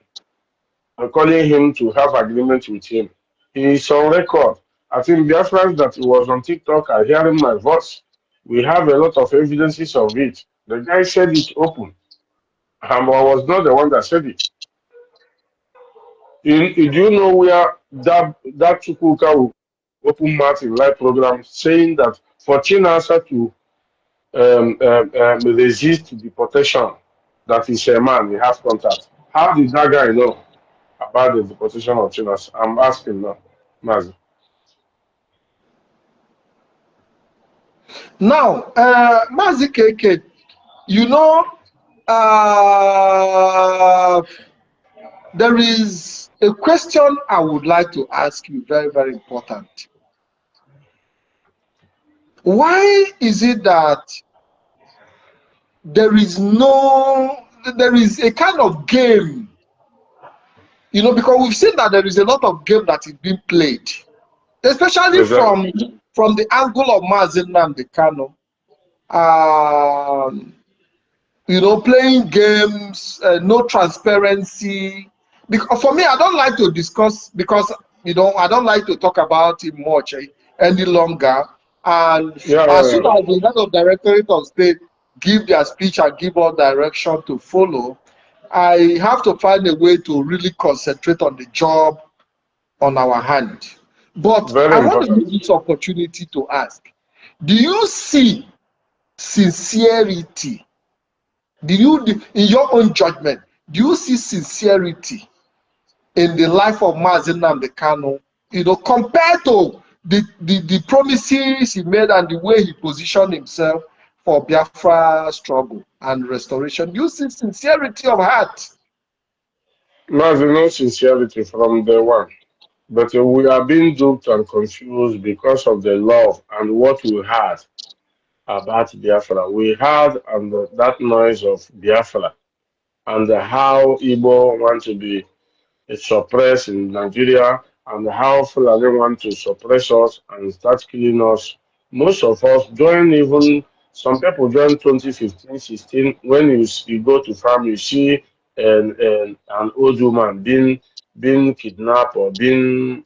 and calling him to have agreement with him. He is on record. I think Biafrans that he was on TikTok are hearing my voice. We have a lot of evidences of it. The guy said it open. I was not the one that said it. Do you know where that Chukwuka will open mouth in live program saying that for Chinasa to resist deportation, that is a man, he has contact. How did that guy know about the deportation of Chinasa? I'm asking now, Mazi. Now, Mazi KK, you know, there is a question I would like to ask you, very, very important. Why is it that there is a kind of game, you know, because we've seen that there is a lot of game that is being played, especially Exactly. from the angle of Mazi Nnamdi Kanu. You know, playing games, no transparency. Because for me, I don't like to discuss, because you know, I don't like to talk about it much any longer. And Yeah, as yeah, soon yeah. as the head of directorate of state give their speech and give all direction to follow, I have to find a way to really concentrate on the job on our hand. But Very I want to use important. this opportunity to ask, do you see sincerity? In your own judgment, do you see sincerity in the life of Mazi Nnamdi Kanu, you know, compared to the promises he made and the way he positioned himself for Biafra struggle and restoration? Do you see sincerity of heart? Mazi, no sincerity from the one. But we are being duped and confused because of the love and what we had about Biafra. We had and that noise of Biafra and how Igbo want to be suppressed in Nigeria and how Fulani want to suppress us and start killing us. Most of us join, even some people join 2015, 16. When you go to farm, you see an old woman being kidnapped or being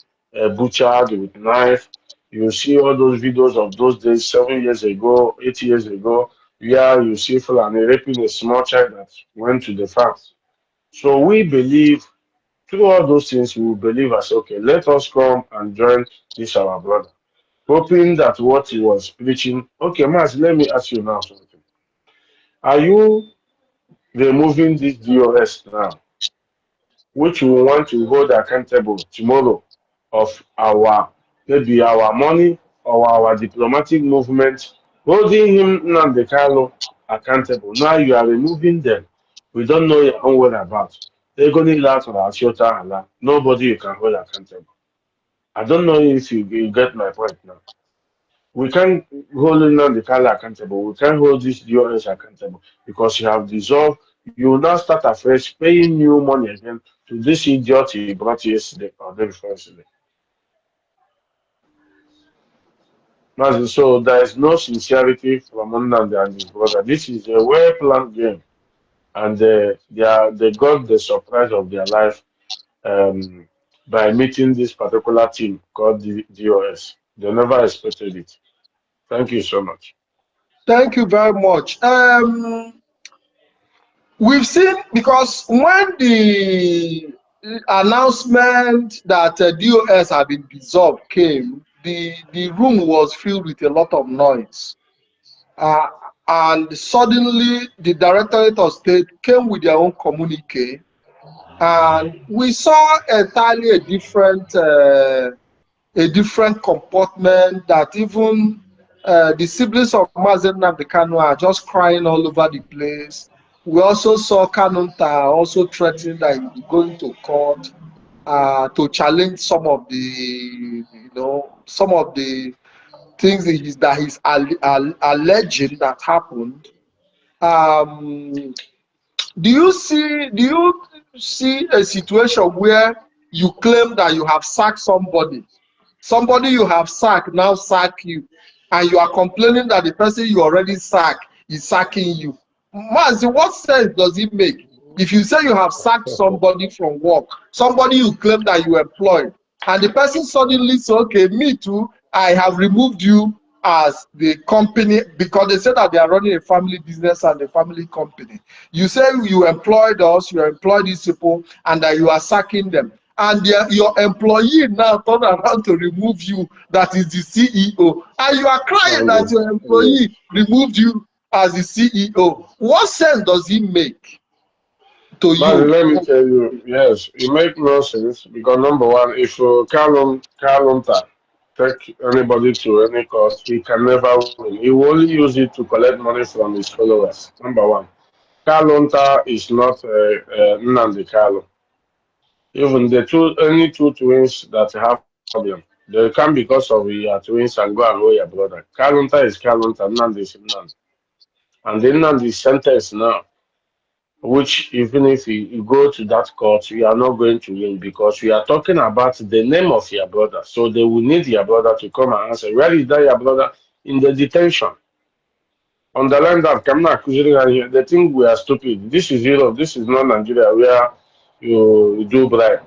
butchered with knife. You see all those videos of those days, 7 years ago, 8 years ago, where you see Fulani raping a small child that went to the farm. So we believe through all those things, we will believe as okay, let us come and join this our brother. Hoping that what he was preaching, okay, Mas, let me ask you now something. Are you removing this DOS now, which we want to hold accountable tomorrow of our maybe our money or our diplomatic movement, holding him Nnamdi Kanu accountable? Now you are removing them. We don't know your own whereabouts. They're going to laugh on our shelter. Nobody you can hold accountable. I don't know if you get my point now. We can't hold Nnamdi Kanu accountable. We can't hold this DOS accountable because you have dissolved. You will now start afresh paying new money again to this idiot he brought yesterday or the before yesterday. So there is no sincerity from Nnamdi and his brother. This is a well-planned game, and they got the surprise of their life by meeting this particular team called the DOS. They never expected it. Thank you so much. Thank you very much. We've seen, because when the announcement that DOS had been dissolved came, the room was filled with a lot of noise. Uh, and suddenly the Directorate of State came with their own communique, and we saw entirely a different comportment, that even the siblings of Mazen Nnamdi Kanu are just crying all over the place. We also saw Kanunta also threatening that he will be going to court to challenge some of the things that he's alleging that happened. Um, do you see a situation where you claim that you have sacked somebody you have sacked now sack you, and you are complaining that the person you already sacked is sacking you? Mazi, what sense does it make if you say you have sacked somebody from work, somebody you claim that you employed, and the person suddenly says, okay, me too, I have removed you as the company, because they say that they are running a family business and a family company. You say you employed us, you employed these people, and that you are sacking them. And your employee now turn around to remove you, that is the CEO. And you are crying that your employee removed you as the CEO. What sense does it make to But you? let me tell you, yes, it makes no sense because number one, if Kalonta take anybody to any court, he can never win. He will only use it to collect money from his followers. Number one, Kalonta is not Nnamdi Kanu. Even any two twins that have problem, they come because of your twins and go and hold your brother. Kalonta is Kalonta, Nnamdi is Nnamdi. And the Nnamdi sentence now, which even if you go to that court, you are not going to win because we are talking about the name of your brother. So they will need your brother to come and answer. Where is that your brother? In the detention. On the land that I'm not accusing here, they think we are stupid. This is Europe, this is not Nigeria where you do bribe.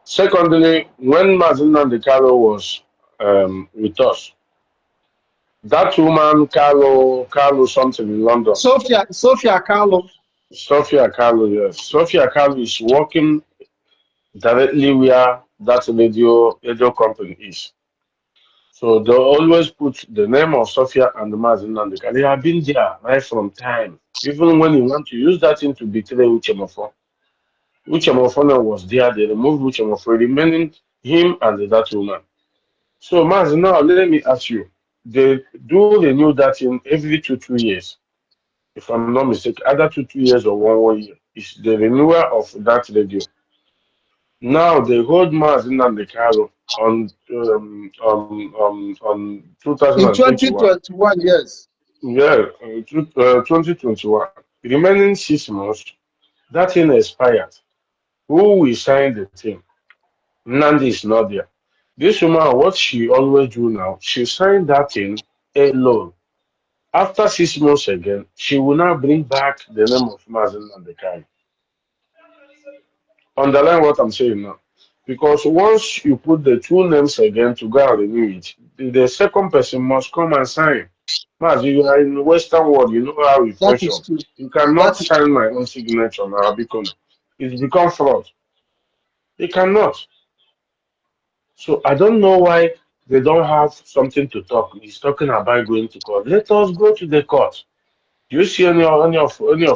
Secondly, when Mazin Nandekalo was with us, that woman, Carlo something in London. Sophia Carlo. Sophia Carlo, yes. Sophia Carlo is working directly where that radio company is. So they always put the name of Sophia and the Mazin Nandeka. They have been there right from time. Even when you want to use that thing to betray Uchemofo. Uchemofo was there, they removed Uchemofo, remaining him and that woman. So Mazin, now let me ask you. They do renew that in every two years. If I'm not mistaken, either two years or one year. It's the renewal of that radio. Now they hold Mazin and the Carlo on In 2021. 2021, yes. Yeah, 2021. Remaining 6 months, that thing expired. Who will sign the thing? Nnamdi is not there. This woman, what she always do now, she signed that thing alone. After 6 months again, she will now bring back the name of Mazin and the Carlo. Underline what I'm saying now. Because once you put the two names again to go and renew it, the second person must come and sign. Mas, you are in the Western world, you know how we That is function. true. You cannot That is sign my own signature on Arabic. It's become fraud. You cannot. So I don't know why they don't have something to talk. He's talking about going to court. Let us go to the court. Do you see any of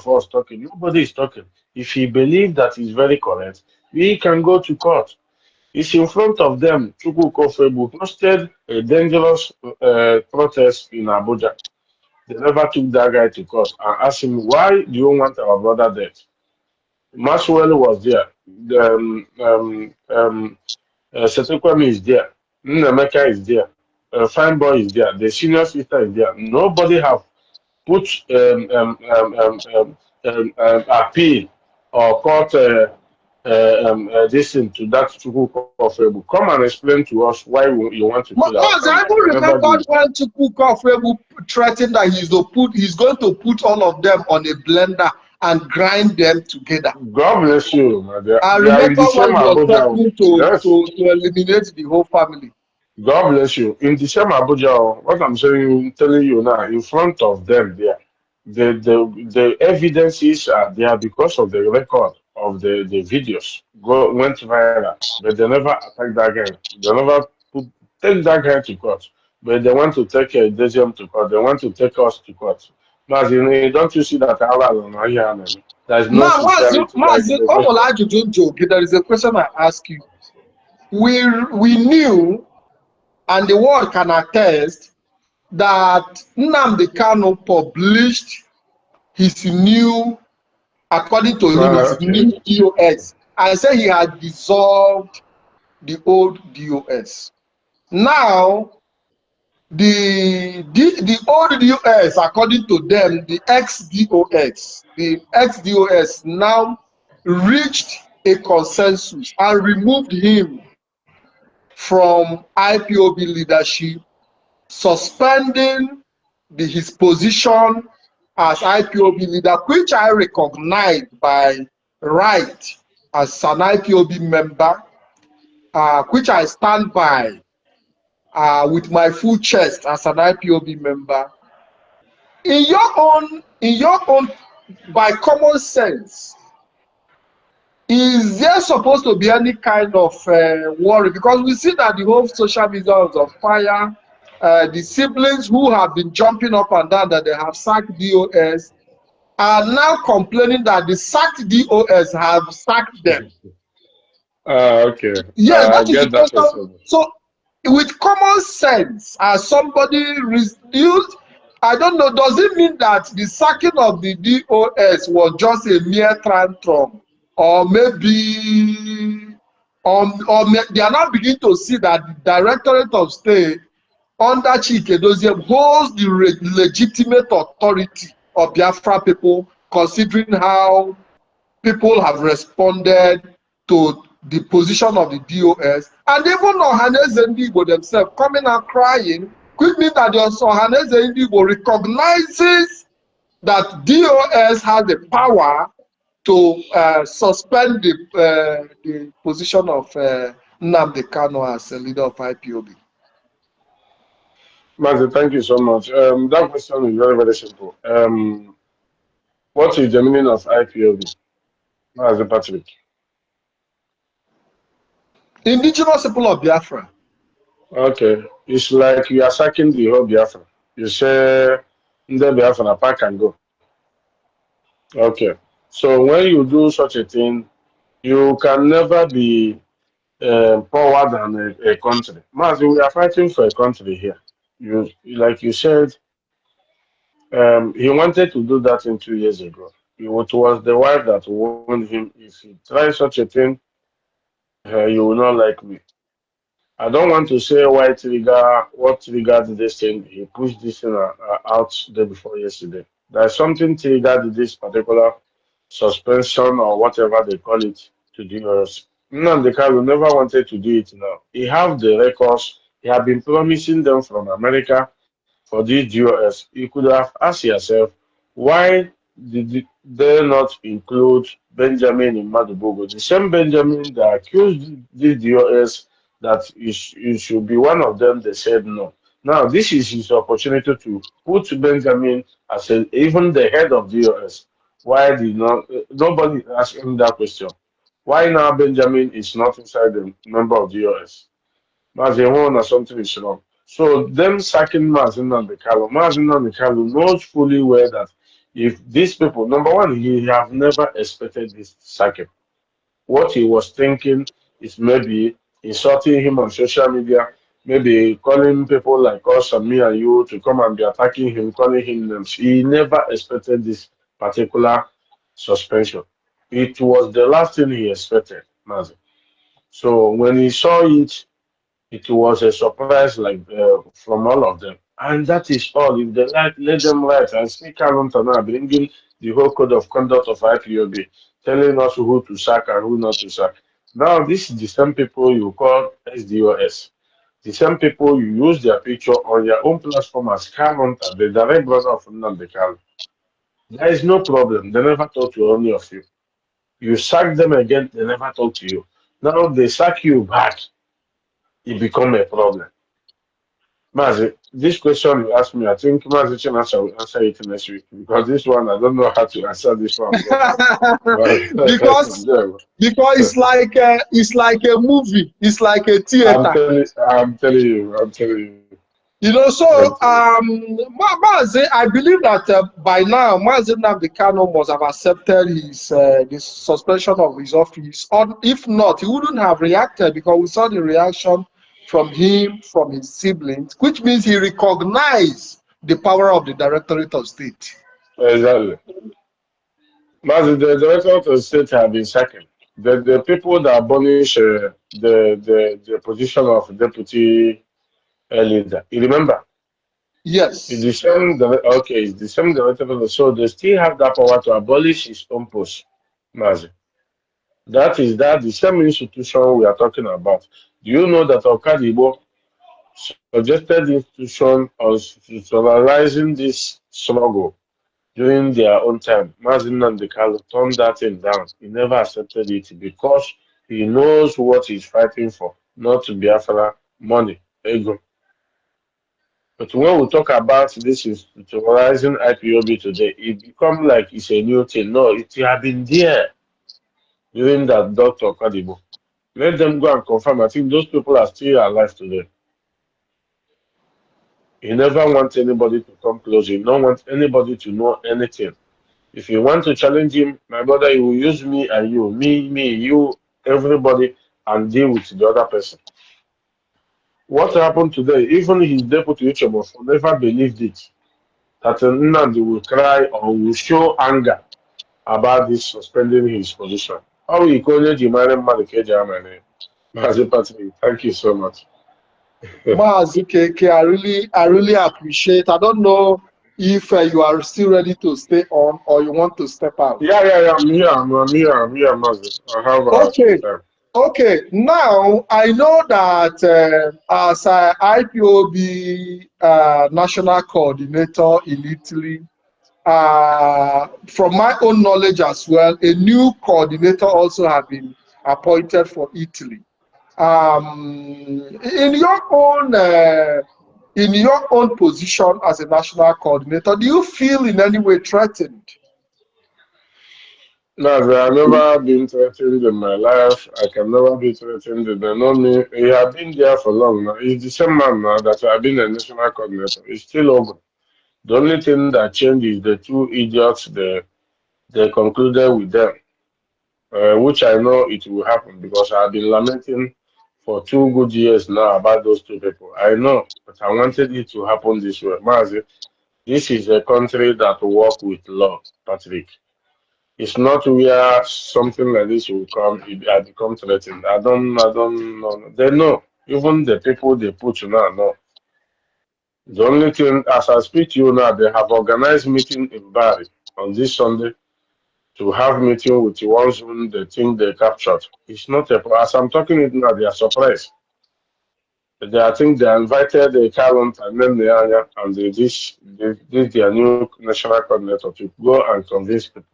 us talking? Nobody is talking. If he believes that he's very correct, we can go to court. It's in front of them. Chukwu Kofebu posted a dangerous protest in Abuja. They never took that guy to court and asked him, why do you want our brother dead? Maxwell was there. Setekwemi is there. Nnemeka is there. fine boy is there, the senior sister is there. Nobody have put appeal or court this into that Chukwu of Ebu. Come and explain to us why you want to kill our Mazi, I family. even They never remembered did. when Chukwu Kofebu threatened that he's going to put all of them on a blender and grind them together. God bless you, man. I They are in remember the same when he was Abuja. threatening Yes. to eliminate the whole family. God bless you. In the same Abuja, what I'm saying, telling you now, in front of them there, the evidences are there because of the record of the videos went viral, but they never attacked that guy. They never take that guy to court, but they want to take a Desium to court. They want to take us to court. But you know, don't you see that Allah here? There is no Now, sincerity. Like Mazi, the question. there is a question I ask you. We knew, and the world can attest, that Nnamdi Kanu published his new, according to him, his Okay. new DOS, and said he had dissolved the old DOS. Now, the old DOS, according to them, the ex-DOS now reached a consensus and removed him from IPOB leadership, suspending his position as IPOB leader, which I recognized by right as an IPOB member, which I stand by with my full chest as an IPOB member. In your own, by common sense, is there supposed to be any kind of worry? Because we see that the whole social media is on fire. The siblings who have been jumping up and down that they have sacked DOS are now complaining that the sacked DOS have sacked them. Okay. Yes, I that is the get that question. question. So, with common sense, as somebody reduced, I don't know, does it mean that the sacking of the DOS was just a mere tantrum? Or maybe, they are now beginning to see that the Directorate of State under Chike Doziem holds the legitimate authority of Biafra people, considering how people have responded to the position of the DOS, and even Ohaneze Ndigbo themselves coming and crying, which means that the Ohaneze Ndigbo recognizes that DOS has the power to suspend the position of Nnamdi Kanu as a leader of IPOB. Matthew, thank you so much. That question is very, very simple. What is the meaning of IPOB? As a Patrick. Indigenous people of Biafra. Okay. It's like you are sacking the whole Biafra. You say, the Biafra, pack and go. Okay. So when you do such a thing, you can never be power than a country. Matthew, we are fighting for a country here. Like you said, he wanted to do that in 2 years ago. It was the wife that warned him, if you try such a thing, you will not like me. I don't want to say what triggered this thing. He pushed this thing out the day before yesterday. There's something triggered this particular suspension or whatever they call it to do us. Nnamdi Kanu never wanted to do it now. He have the records. He have been promising them from America for this DOS. You could have asked yourself, why did they not include Benjamin in Madubogo? The same Benjamin that accused this DOS that it should be one of them, they said no. Now, this is his opportunity to put Benjamin as even the head of DOS. Why did not nobody asked him that question? Why now Benjamin is not inside the member of DOS? Mazin or something is wrong. So them sacking Mazin and the Kalu knows fully well that if these people, number one, he have never expected this sacking. What he was thinking is maybe insulting him on social media, maybe calling people like us and me and you to come and be attacking him, calling him names. He never expected this particular suspension. It was the last thing he expected, Mazin. So when he saw it, It was a surprise, like from all of them. And that is all. If they like, let them write. And speak out now, bringing the whole code of conduct of IPOB, telling us who to sack and who not to sack. Now, this is the same people you call SDOS. The same people you use their picture on your own platform as Hunter, the direct brother of Nnamdi Kanu. There is no problem. They never talk to any of you. You sack them again, they never talk to you. Now they sack you back, it become a problem. Mazi, this question you asked me, I think Mazi Chinasa will answer it next week because this one I don't know how to answer this one properly. But because it's like a movie. It's like a theater. I'm telling you. You know, so I'm telling you. Mazi, I believe that by now Mazi Nnamdi Kanu must have accepted his the suspension of his office. Or if not, he wouldn't have reacted because we saw the reaction from him, from his siblings, which means he recognized the power of the Directorate of State. Exactly. Mazi, the director of the state have been sacked. The people that abolish the position of deputy leader, you remember? It's Yes. the same, okay, it's the same director, so they still have that power to abolish his own post, Mazi. That the same institution we are talking about. Do you know that Okadibo suggested the institution on institutionalizing this struggle during their own time? Mazin Nandekalo turned that thing down. He never accepted it because he knows what he's fighting for, not Biafra money, ego. But when we talk about this institutionalizing IPOB today, it becomes like it's a new thing. No, it had been there during that Dr. Kadibo. Let them go and confirm. I think those people are still alive today. He never wants anybody to come close. He don't want anybody to know anything. If you want to challenge him, my brother, he will use me and you, me, you, everybody, and deal with the other person. What happened today? Even his deputy Ipob never believed it. That Nnamdi will cry or will show anger about this suspending his position. How you call it, Jimane Malikeja, Mazi Patrick, thank you so much. Mazi KK, I really appreciate. I don't know if you are still ready to stay on or you want to step out. Yeah, I'm here, Mazi. I have some Okay. time. Okay, now I know that as IPOB national coordinator in Italy, from my own knowledge as well, a new coordinator also has been appointed for Italy. In your own position as a national coordinator, do you feel in any way threatened? No, I've never been threatened in my life. I can never be threatened. They know me. He has been there for long now. He's the same man now that I've been a national coordinator. It's still open. The only thing that changed is the two idiots they concluded with them, which I know it will happen because I've been lamenting for 2 good years now about those two people. I know, but I wanted it to happen this way. Mazi, this is a country that work with law, Patrick. It's not where something like this will come, I become threatened. I don't know. They know. Even the people they put now know. The only thing, as I speak to you now, they have organized meeting in Bari on this Sunday to have meeting with the ones whom they think they captured. It's not a, as I'm talking it now, they are surprised. I think they invited the current and then the area and this their new national coordinator to go and convince people.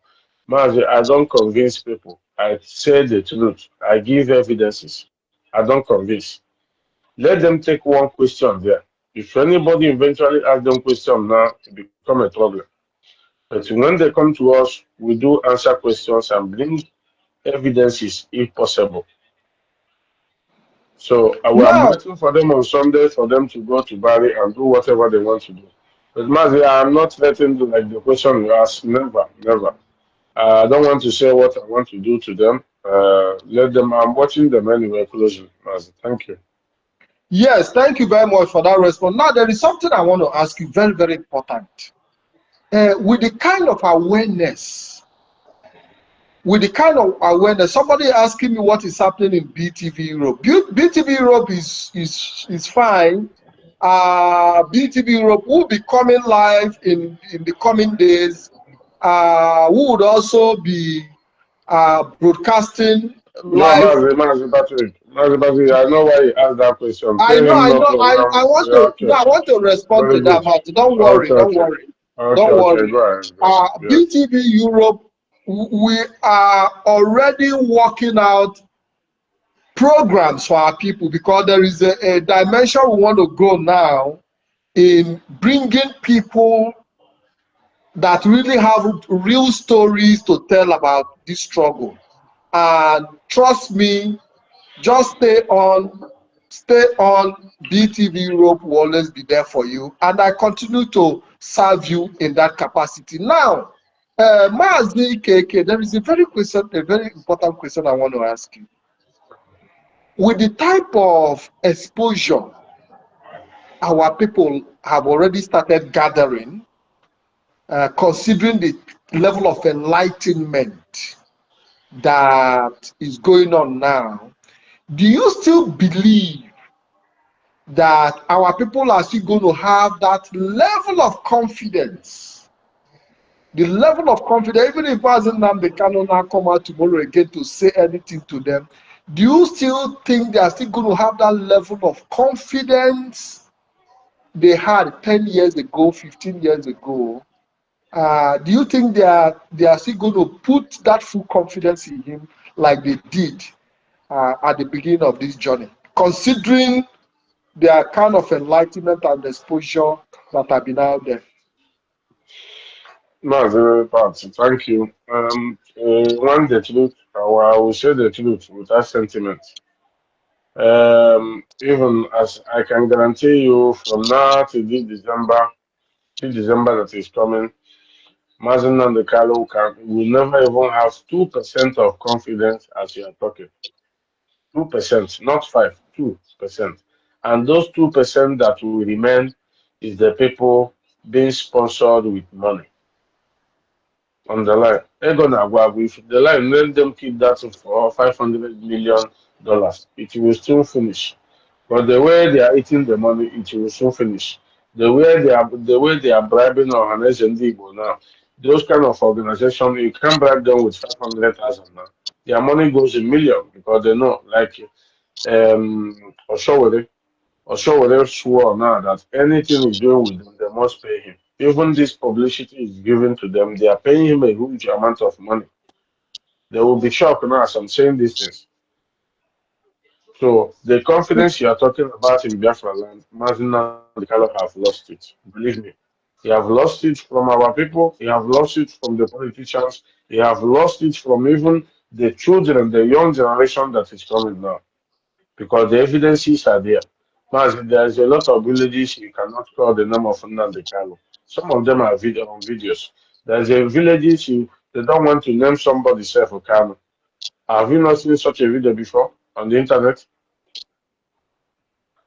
Mazi, I don't convince people. I say the truth. I give evidences. I don't convince. Let them take one question there. If anybody eventually asks them question now, it become a problem. But when they come to us, we do answer questions and bring evidences if possible. So I'm Now, waiting for them on Sunday for them to go to Bali and do whatever they want to do. But Mazi, I'm not threatened like the question you asked. Never, never. I don't want to say what I want to do to them. Let them. I'm watching them anyway closely. Mazi. Thank you. yes, thank you very much for that response. Now, there is something I want to ask you, very, very important. With the kind of awareness with the kind of awareness, somebody asking me what is happening in BTV Europe. BTV Europe is fine. BTV Europe will be coming live in the coming days. We would also be broadcasting No, live. Mazi Patrick, I know why you asked that question. I Tell know, him I no know. problem. I want Yeah, to. No, okay. I want to respond Very to that, good. Martin. Don't worry. Okay, Don't okay. worry. Okay, Don't okay. worry. Go ahead. Go ahead. Yes. BTV Europe, we are already working out programs for our people because there is a dimension we want to go now in bringing people that really have real stories to tell about this struggle. And trust me, just stay on. BTV Europe will always be there for you. And I continue to serve you in that capacity. Now, Mazi KK, there is a very important question I want to ask you. With the type of exposure our people have already started gathering, considering the level of enlightenment that is going on now, do you still believe that our people are still going to have that level of confidence? The level of confidence, even if Nnamdi Kanu now come out tomorrow again to say anything to them, do you still think they are still going to have that level of confidence they had 10 years ago, 15 years ago? Do you think they are still going to put that full confidence in him like they did at the beginning of this journey, considering their kind of enlightenment and exposure that have been out there? Mazi Patrick, thank you. One, the truth, I will say the truth without sentiment. Even as I can guarantee you from now to this December that is coming, Mazen and the Kalo will never even have 2% of confidence as you are talking. 2%, not 5, 2%. And those 2% that will remain is the people being sponsored with money on the line. They're gonna go if the line let them keep that for $500 million, it will still finish. But the way they are eating the money, it will soon finish. The way they are bribing Ohanes and Igbo now, those kind of organizations, you can't bribe them with 500,000 now. Their money goes in million because they know, like Oshowere swore now that anything he's doing with them, they must pay him. Even this publicity is given to them, they are paying him a huge amount of money. They will be shocked now as I'm saying these things. So the confidence you are talking about in Biafra land, Mazina Kalo have lost it. Believe me. He have lost it from our people, he have lost it from the politicians, he have lost it from even the children, the young generation that is coming now. Because the evidences are there. There's a lot of villages you cannot call the name of Nnamdi Kanu. Some of them are on videos. There's a villages they don't want to name somebody self Kanu. Have you not seen such a video before on the internet?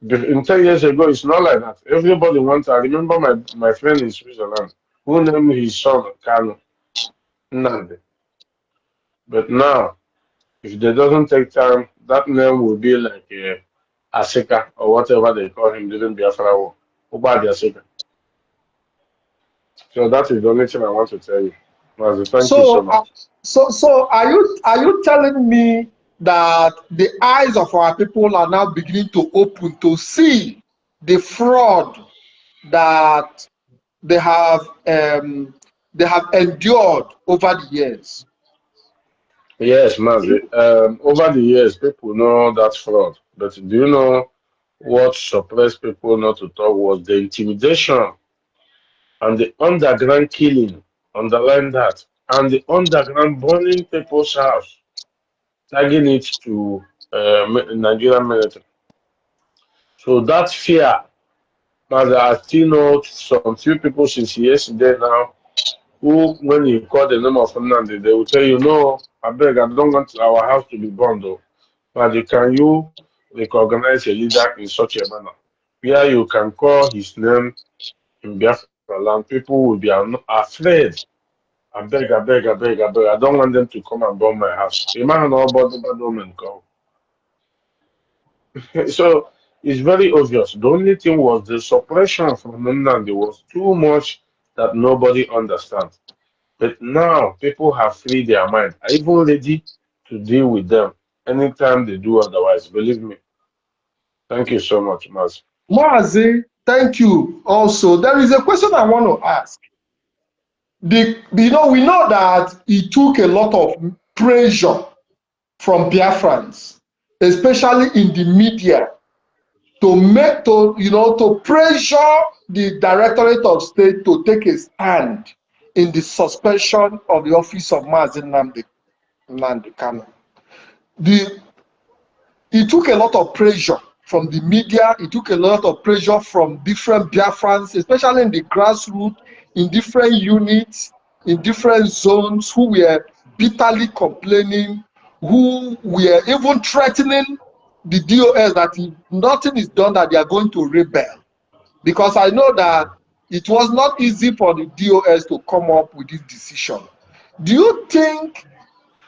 In 10 years ago, it's not like that. Everybody wants. I remember my friend in Switzerland who named his son Kanu Nnamdi. But now, if they doesn't take time, that name will be like Asika or whatever they call him during Biafra war. Ubadi Asika. So that is the only thing I want to tell you. Mazi, thank you so So, much. so are you telling me that the eyes of our people are now beginning to open to see the fraud that they have endured over the years? Yes, Mazi. Over the years, people know that fraud. But do you know what suppressed people not to talk was the intimidation and the underground killing, underline that, and the underground burning people's house, tagging it to Nigerian military. So that fear, now I still know some few people since yesterday now who, when you call the name of Nnamdi, they will tell you, no, I beg, I don't want our house to be burned though. But can you recognize a leader in such a manner? Where you can call his name in Biafra land, people will be afraid. I beg, I beg, I beg, I beg. I don't want them to come and bomb my house. Imagine all about the bad omen come. So it's very obvious. The only thing was the suppression from Nnamdi was too much that nobody understands. But now people have freed their mind. I'm even ready to deal with them anytime they do otherwise. Believe me. Thank you so much, Maz. Mazi, thank you. Also, there is a question I want to ask. We know that it took a lot of pressure from Biafrans, especially in the media, to pressure the Directorate of State to take a stand in the suspension of the office of Mazi Nnamdi Kanu. It took a lot of pressure from the media. It took a lot of pressure from different Biafrans, especially in the grassroots, in different units, in different zones, who were bitterly complaining, who were even threatening the DOS that if nothing is done, that they are going to rebel. Because I know that it was not easy for the DOS to come up with this decision. Do you think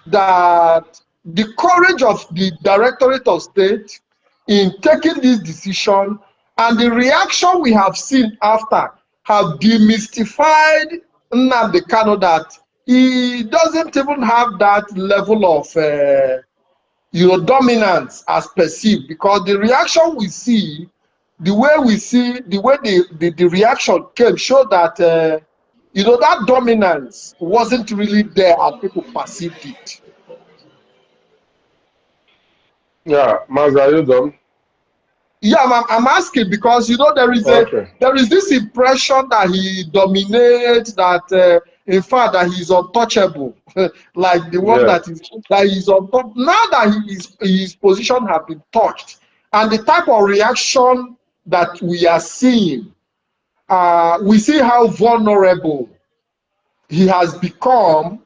that the courage of the Directorate of State in taking this decision and the reaction we have seen after have demystified Nnamdi Kanu, that he doesn't even have that level of dominance as perceived? Because the reaction we see, the way the reaction came, showed that that dominance wasn't really there as people perceived it. Yeah, Maz, are you done? Yeah, I'm asking because Okay. there is this impression that he dominates, that in fact that he's untouchable, like the one Yes. that he's on top. Now that his position has been touched, and the type of reaction that we are seeing, we see how vulnerable he has become.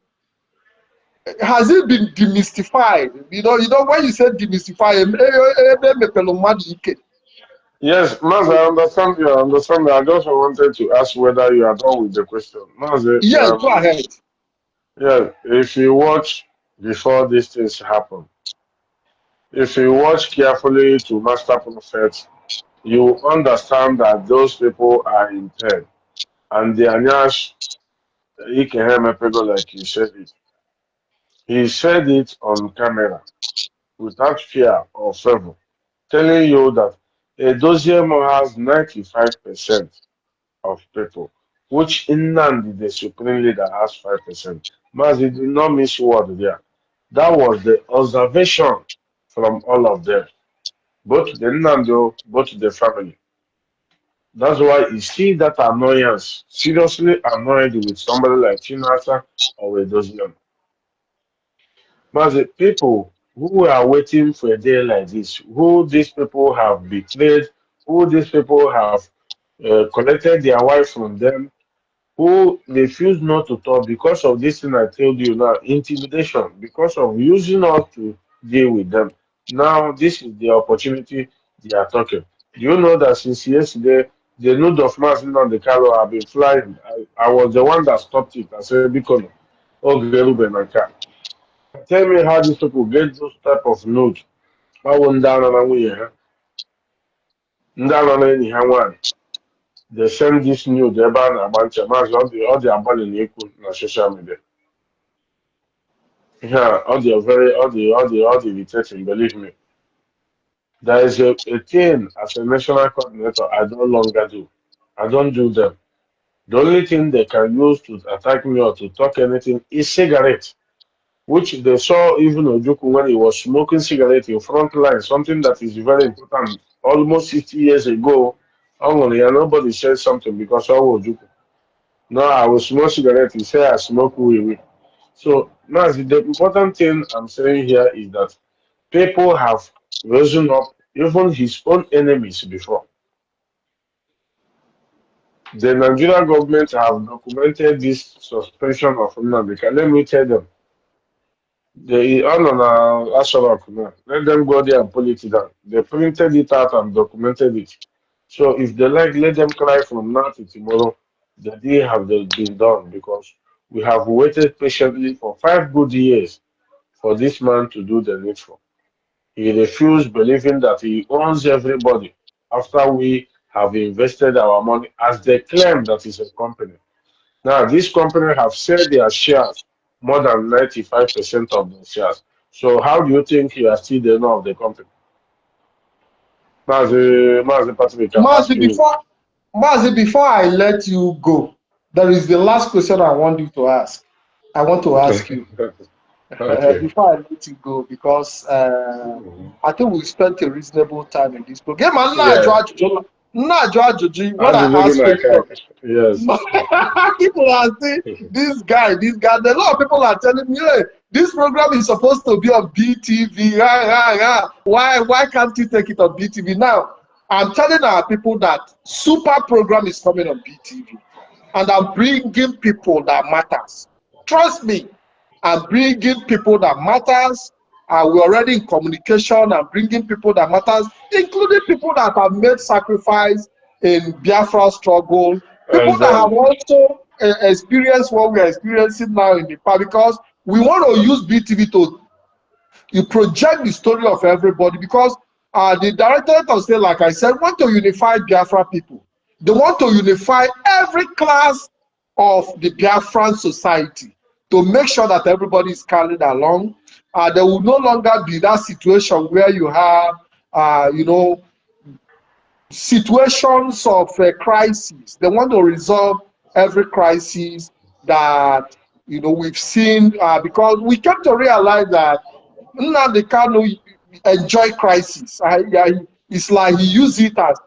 Has it been demystified? When you say demystify, Yes, Maz, I understand you. I understand. I just wanted to ask whether you are done with the question. Maz, yes, go ahead. yeah, if you watch before these things happen, if you watch carefully to Master Prophet, you understand that those people are in pain. And the Anyash IKEM Epego, like he said it, he said it on camera without fear or favor, telling you that a dossier has 95% of people, which Nnamdi, the supreme leader, has 5%. Mas, he did not miss word there. That was the observation from all of them, both the Nnamdi, both the family. That's why you see that annoyance, seriously annoyed with somebody like Chinasa or a dozen. But the people who are waiting for a day like this, who these people have betrayed, who these people have collected their wife from them, who refuse not to talk because of this thing I told you now, intimidation, because of using us to deal with them. Now, this is the opportunity they are talking. Do you know that since yesterday, the nude of Martin on the Carlo have been flying? I was the one that stopped it. I said, because oh, Ruben and Car. Tell me how these people get those type of nude. I won't down on a down on any one. They send this nude, they're a bunch of all the abandoned equal on social media. Yeah, all the irritating, believe me. There is a thing as a national coordinator I no longer do. I don't do them. The only thing they can use to attack me or to talk anything is cigarette, which they saw even Ojuku when he was smoking cigarette in front line, something that is very important. Almost 60 years ago, only nobody said something because of Ojuku. No, I will smoke cigarette. He said I smoke weed. So now the important thing I'm saying here is that people have risen up, even his own enemies before. The Nigerian government have documented this suspension of Nnamdi. Let me tell them. They on Asharok now. Let them go there and pull it down. They printed it out and documented it. So if they like, let them cry from now to tomorrow. The deal have been done because We have waited patiently for 5 good years for this man to do the needful. He refused, believing that he owns everybody after we have invested our money as they claim that is a company. Now, this company have sold their shares, more than 95% of the shares. So how do you think you are still the owner of the company? Mazi Patrick, I'm Mazi, asking you. before I let you go, there is the last question I want you to ask. I want to ask you Okay. before I let you go because Mhm. I think we spent a reasonable time in this program. Yeah. When I Ajụjụ gị ask na-aka questions, aka. Yes. people are saying, this guy, this guy. A lot of people are telling me, hey, this program is supposed to be on BTV. Why can't you take it on BTV? Now, I'm telling our people that super program is coming on BTV. And I'm bringing people that matters. Trust me, I'm bringing people that matters. We're already in communication. I'm bringing people that matters, including people that have made sacrifice in Biafra struggle, people that have Exactly. also experienced what we are experiencing now in the past, because we want to use BTV to project the story of everybody, because the directorate of state, like I said, want to unify Biafra people. They want to unify every class of the Biafran society to make sure that everybody is carried along. There will no longer be that situation where you have, situations of crisis. They want to resolve every crisis that we've seen, because we came to realize that Nnamdi Kanu enjoy crisis. It's like he used it as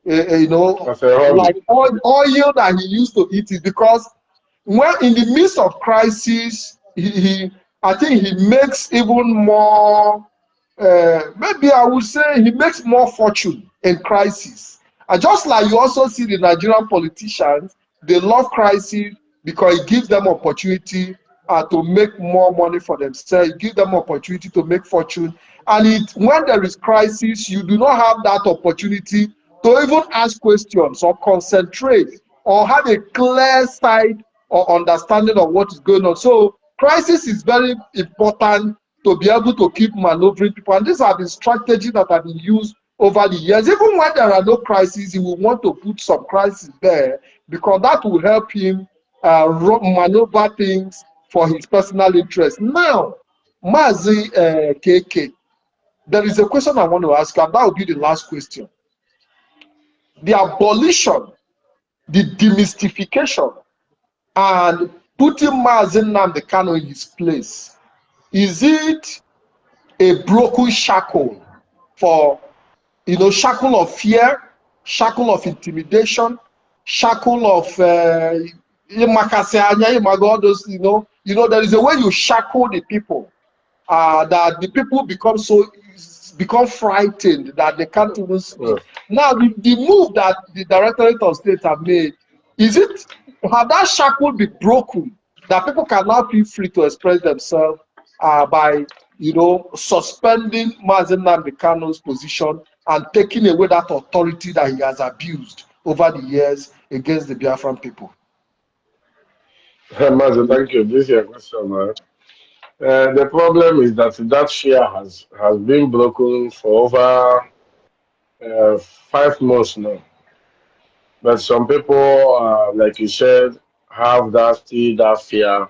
As a hobby. like oil that he used to eat it, because when in the midst of crisis, I think he makes even more, maybe I would say he makes more fortune in crisis. And just like you also see the Nigerian politicians, they love crisis because it gives them opportunity to make more money for themselves. It gives them opportunity to make fortune. And when there is crisis, you do not have that opportunity to even ask questions or concentrate or have a clear sight or understanding of what is going on. So crisis is very important to be able to keep maneuvering people. And these are the strategies that have been used over the years. Even when there are no crises, he will want to put some crisis there, because that will help him maneuver things for his personal interest. Now, Mazi KK, there is a question I want to ask you, and that will be the last question. The abolition, the demystification, and putting Mazi Nnamdi Kanu in his place, is it a broken shackle for, shackle of fear, shackle of intimidation, shackle of all those, there is a way you shackle the people, that the people become frightened that they can't even speak. Now, the move that the Directorate of State have made, have that shackle been broken, that people can now feel free to express themselves by, suspending Mazi Nnamdi Kanu's position and taking away that authority that he has abused over the years against the Biafran people? Mazi, thank you. This is your question, man. The problem is that that fear has been broken for over 5 months now. But some people, like you said, have that fear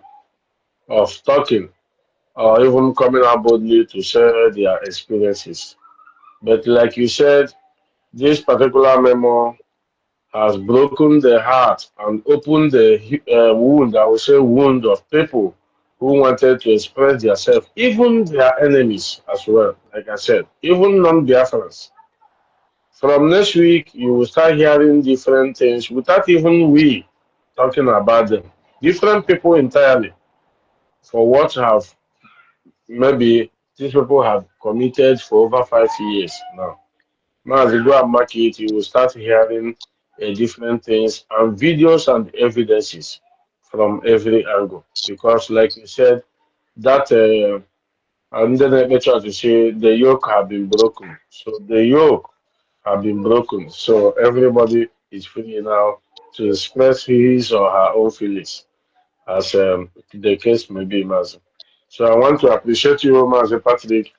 of talking or even coming out boldly to share their experiences. But like you said, this particular memo has broken the heart and opened the wound, I would say wound of people who wanted to express themselves, even their enemies as well, like I said, even non-Biafrans. From next week, you will start hearing different things without even we talking about them. Different people entirely for what have maybe these people have committed for over 5 years now. Now, as you go and market, you will start hearing different things and videos and evidences from every angle. Because, like you said, that and then I make sure to say the yoke have been broken. So the yoke have been broken. So everybody is free now to express his or her own feelings. as the case may be, Mazi. So I want to appreciate you, Mazi Patrick.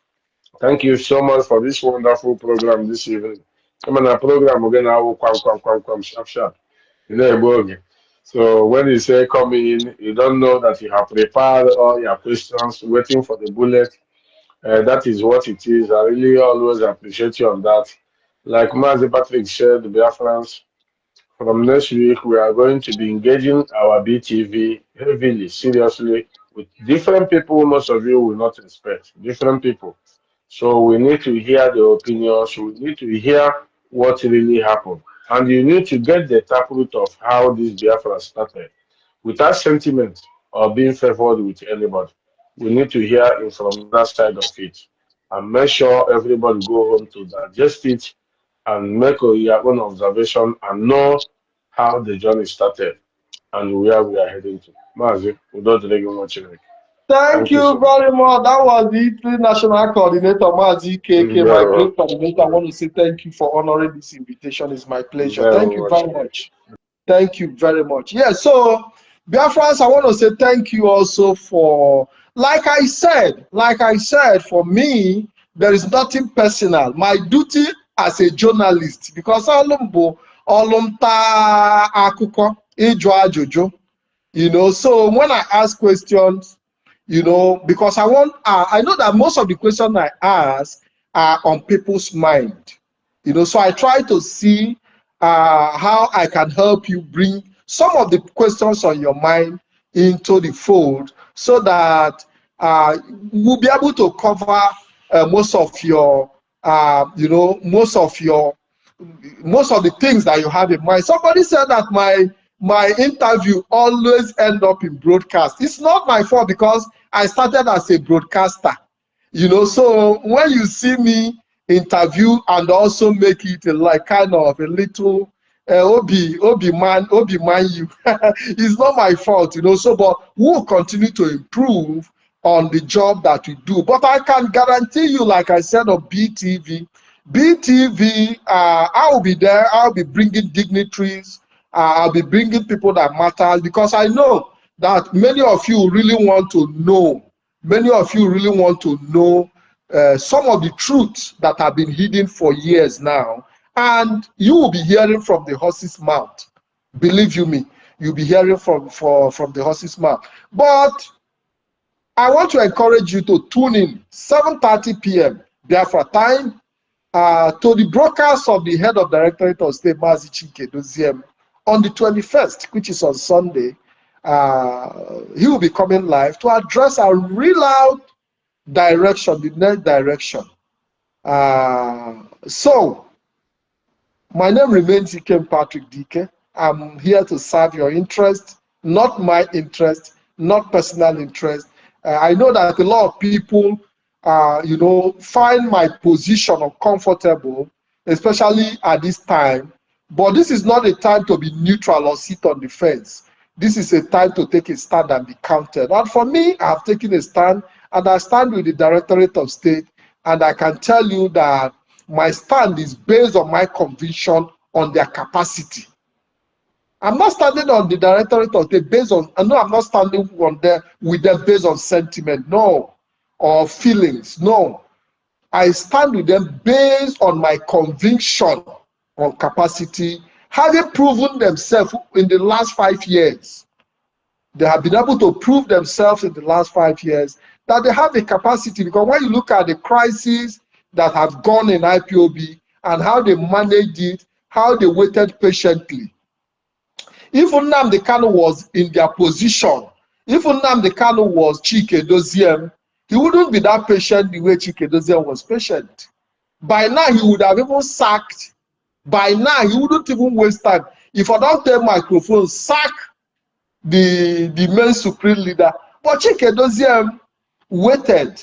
Thank you so much for this wonderful program this evening. Come on, a program again. I will come, sharp, sharp. You know, Ebogi. So when you say come in, you don't know that you have prepared all your questions, waiting for the bullet. That is what it is. I really always appreciate you on that. Like Mazi Patrick said, the Biafrans, from next week, we are going to be engaging our BTV heavily, seriously, with different people. Most of you will not expect different people. So we need to hear the opinions. We need to hear what really happened, and you need to get the taproot of how this Biafra started, without sentiment or being favored with anybody. We need to hear it from that side of it, and make sure everybody go home to digest it and make your own observation and know how the journey started and where we are heading to. Mazi, without delaying much, Thank thank you you so much. very much. That was the international coordinator, Mazi KK, my Very well. great coordinator. I want to say thank you for honoring this invitation. It's my pleasure. Very Thank you much. very much. Thank you very much. Yeah, so Biafrans, I want to say thank you also for, like I said, for me, there is nothing personal. My duty as a journalist, because Olumbo, Olumta Akuko, Ijo Ajojo, so when I ask questions, because I know that most of the questions I ask are on people's mind, so I try to see how I can help you bring some of the questions on your mind into the fold so that we'll be able to cover most of your, most of the things that you have in mind. Somebody said that my interview always end up in broadcast. It's not my fault because I started as a broadcaster. So when you see me interview and also make it like kind of a little obi man you, it's not my fault. So but we'll continue to improve on the job that we do. But I can guarantee you, like I said, on BTV, I'll be there. I'll be bringing dignitaries. I'll be bringing people that matter, because I know that many of you really want to know. Many of you really want to know some of the truths that have been hidden for years now, and you will be hearing from the horse's mouth. Believe you me, you'll be hearing from the horse's mouth. But I want to encourage you to tune in 7:30 p.m. Biafra time to the broadcast of the head of Directorate of State, Mazi Chike Doziem, on the 21st, which is on Sunday. He will be coming live to address our real out direction, the next direction. So, my name remains IKEM Patrick Dike. I'm here to serve your interest, not my interest, not personal interest. I know that a lot of people, find my position uncomfortable, especially at this time. But this is not a time to be neutral or sit on the fence. This is a time to take a stand and be counted. And for me, I have taken a stand, and I stand with the Directorate of State, and I can tell you that my stand is based on my conviction on their capacity. I'm not standing on the Directorate of State based on, no, I'm not standing on there with them based on sentiment, no, or feelings, no. I stand with them based on my conviction on capacity, having proven themselves in the last 5 years. They have been able to prove themselves in the last 5 years that they have the capacity, because when you look at the crises that have gone in IPOB and how they managed it, how they waited patiently. If Nnamdi Kanu was in their position, if Nnamdi Kanu was Chike Doziem, he wouldn't be that patient the way Chike Doziem was patient. By now, he would have even sacked. By now, he wouldn't even waste time. If I don't take microphone, sack the main supreme leader. But Chike Doziem waited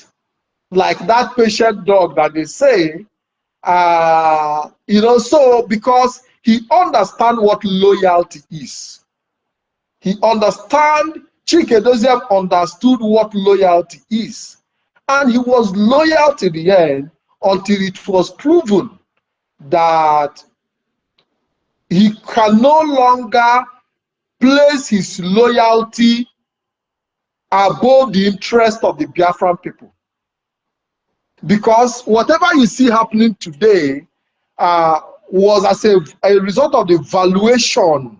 like that patient dog that they say, so because he understands what loyalty is. He understands, Chike Doziem understood what loyalty is. And he was loyal to the end until it was proven that he can no longer place his loyalty above the interest of the Biafran people. Because whatever you see happening today was as a result of the evaluation.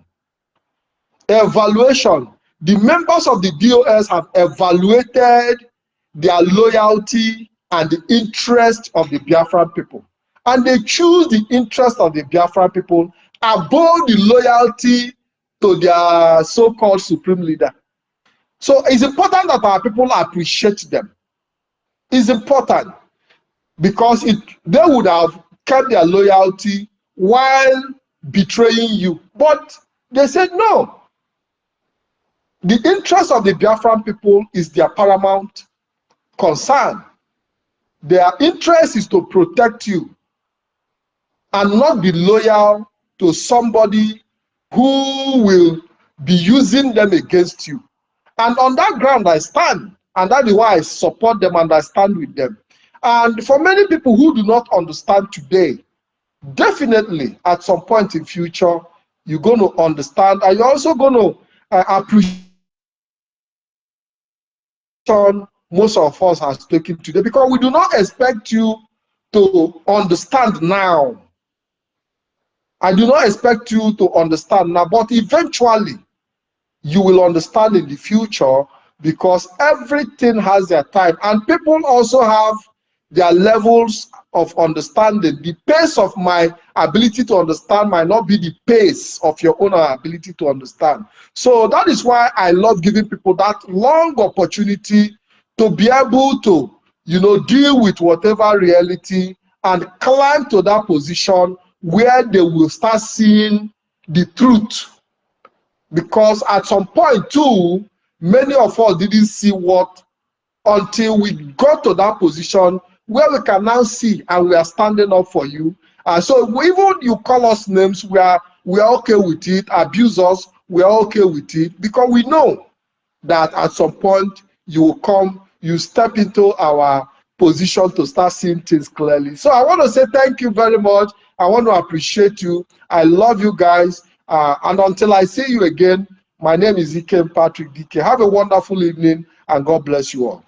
The members of the DOS have evaluated their loyalty and the interest of the Biafran people. And they choose the interest of the Biafran people above the loyalty to their so-called supreme leader. So it's important that our people appreciate them. It's important because they would have kept their loyalty while betraying you. But they said no. The interest of the Biafran people is their paramount concern. Their interest is to protect you and not be loyal to somebody who will be using them against you. And on that ground, I stand. And that is why I support them and I stand with them. And for many people who do not understand today, definitely at some point in future, you're going to understand. And you're also going to appreciate most of us are speaking today, because we do not expect you to understand now. I do not expect you to understand now, but eventually you will understand in the future, because everything has their time, and people also have their levels of understanding. The pace of my ability to understand might not be the pace of your own ability to understand. So that is why I love giving people that long opportunity to be able to, deal with whatever reality and climb to that position where they will start seeing the truth. Because at some point too, many of us didn't see what until we got to that position where we can now see, and we are standing up for you. So even you call us names, we are okay with it. Abuse us, we are okay with it, because we know that at some point you will come, you step into our position to start seeing things clearly. So I want to say thank you very much. I want to appreciate you. I love you guys. And until I see you again, my name is IKEM Patrick DK. Have a wonderful evening, and God bless you all.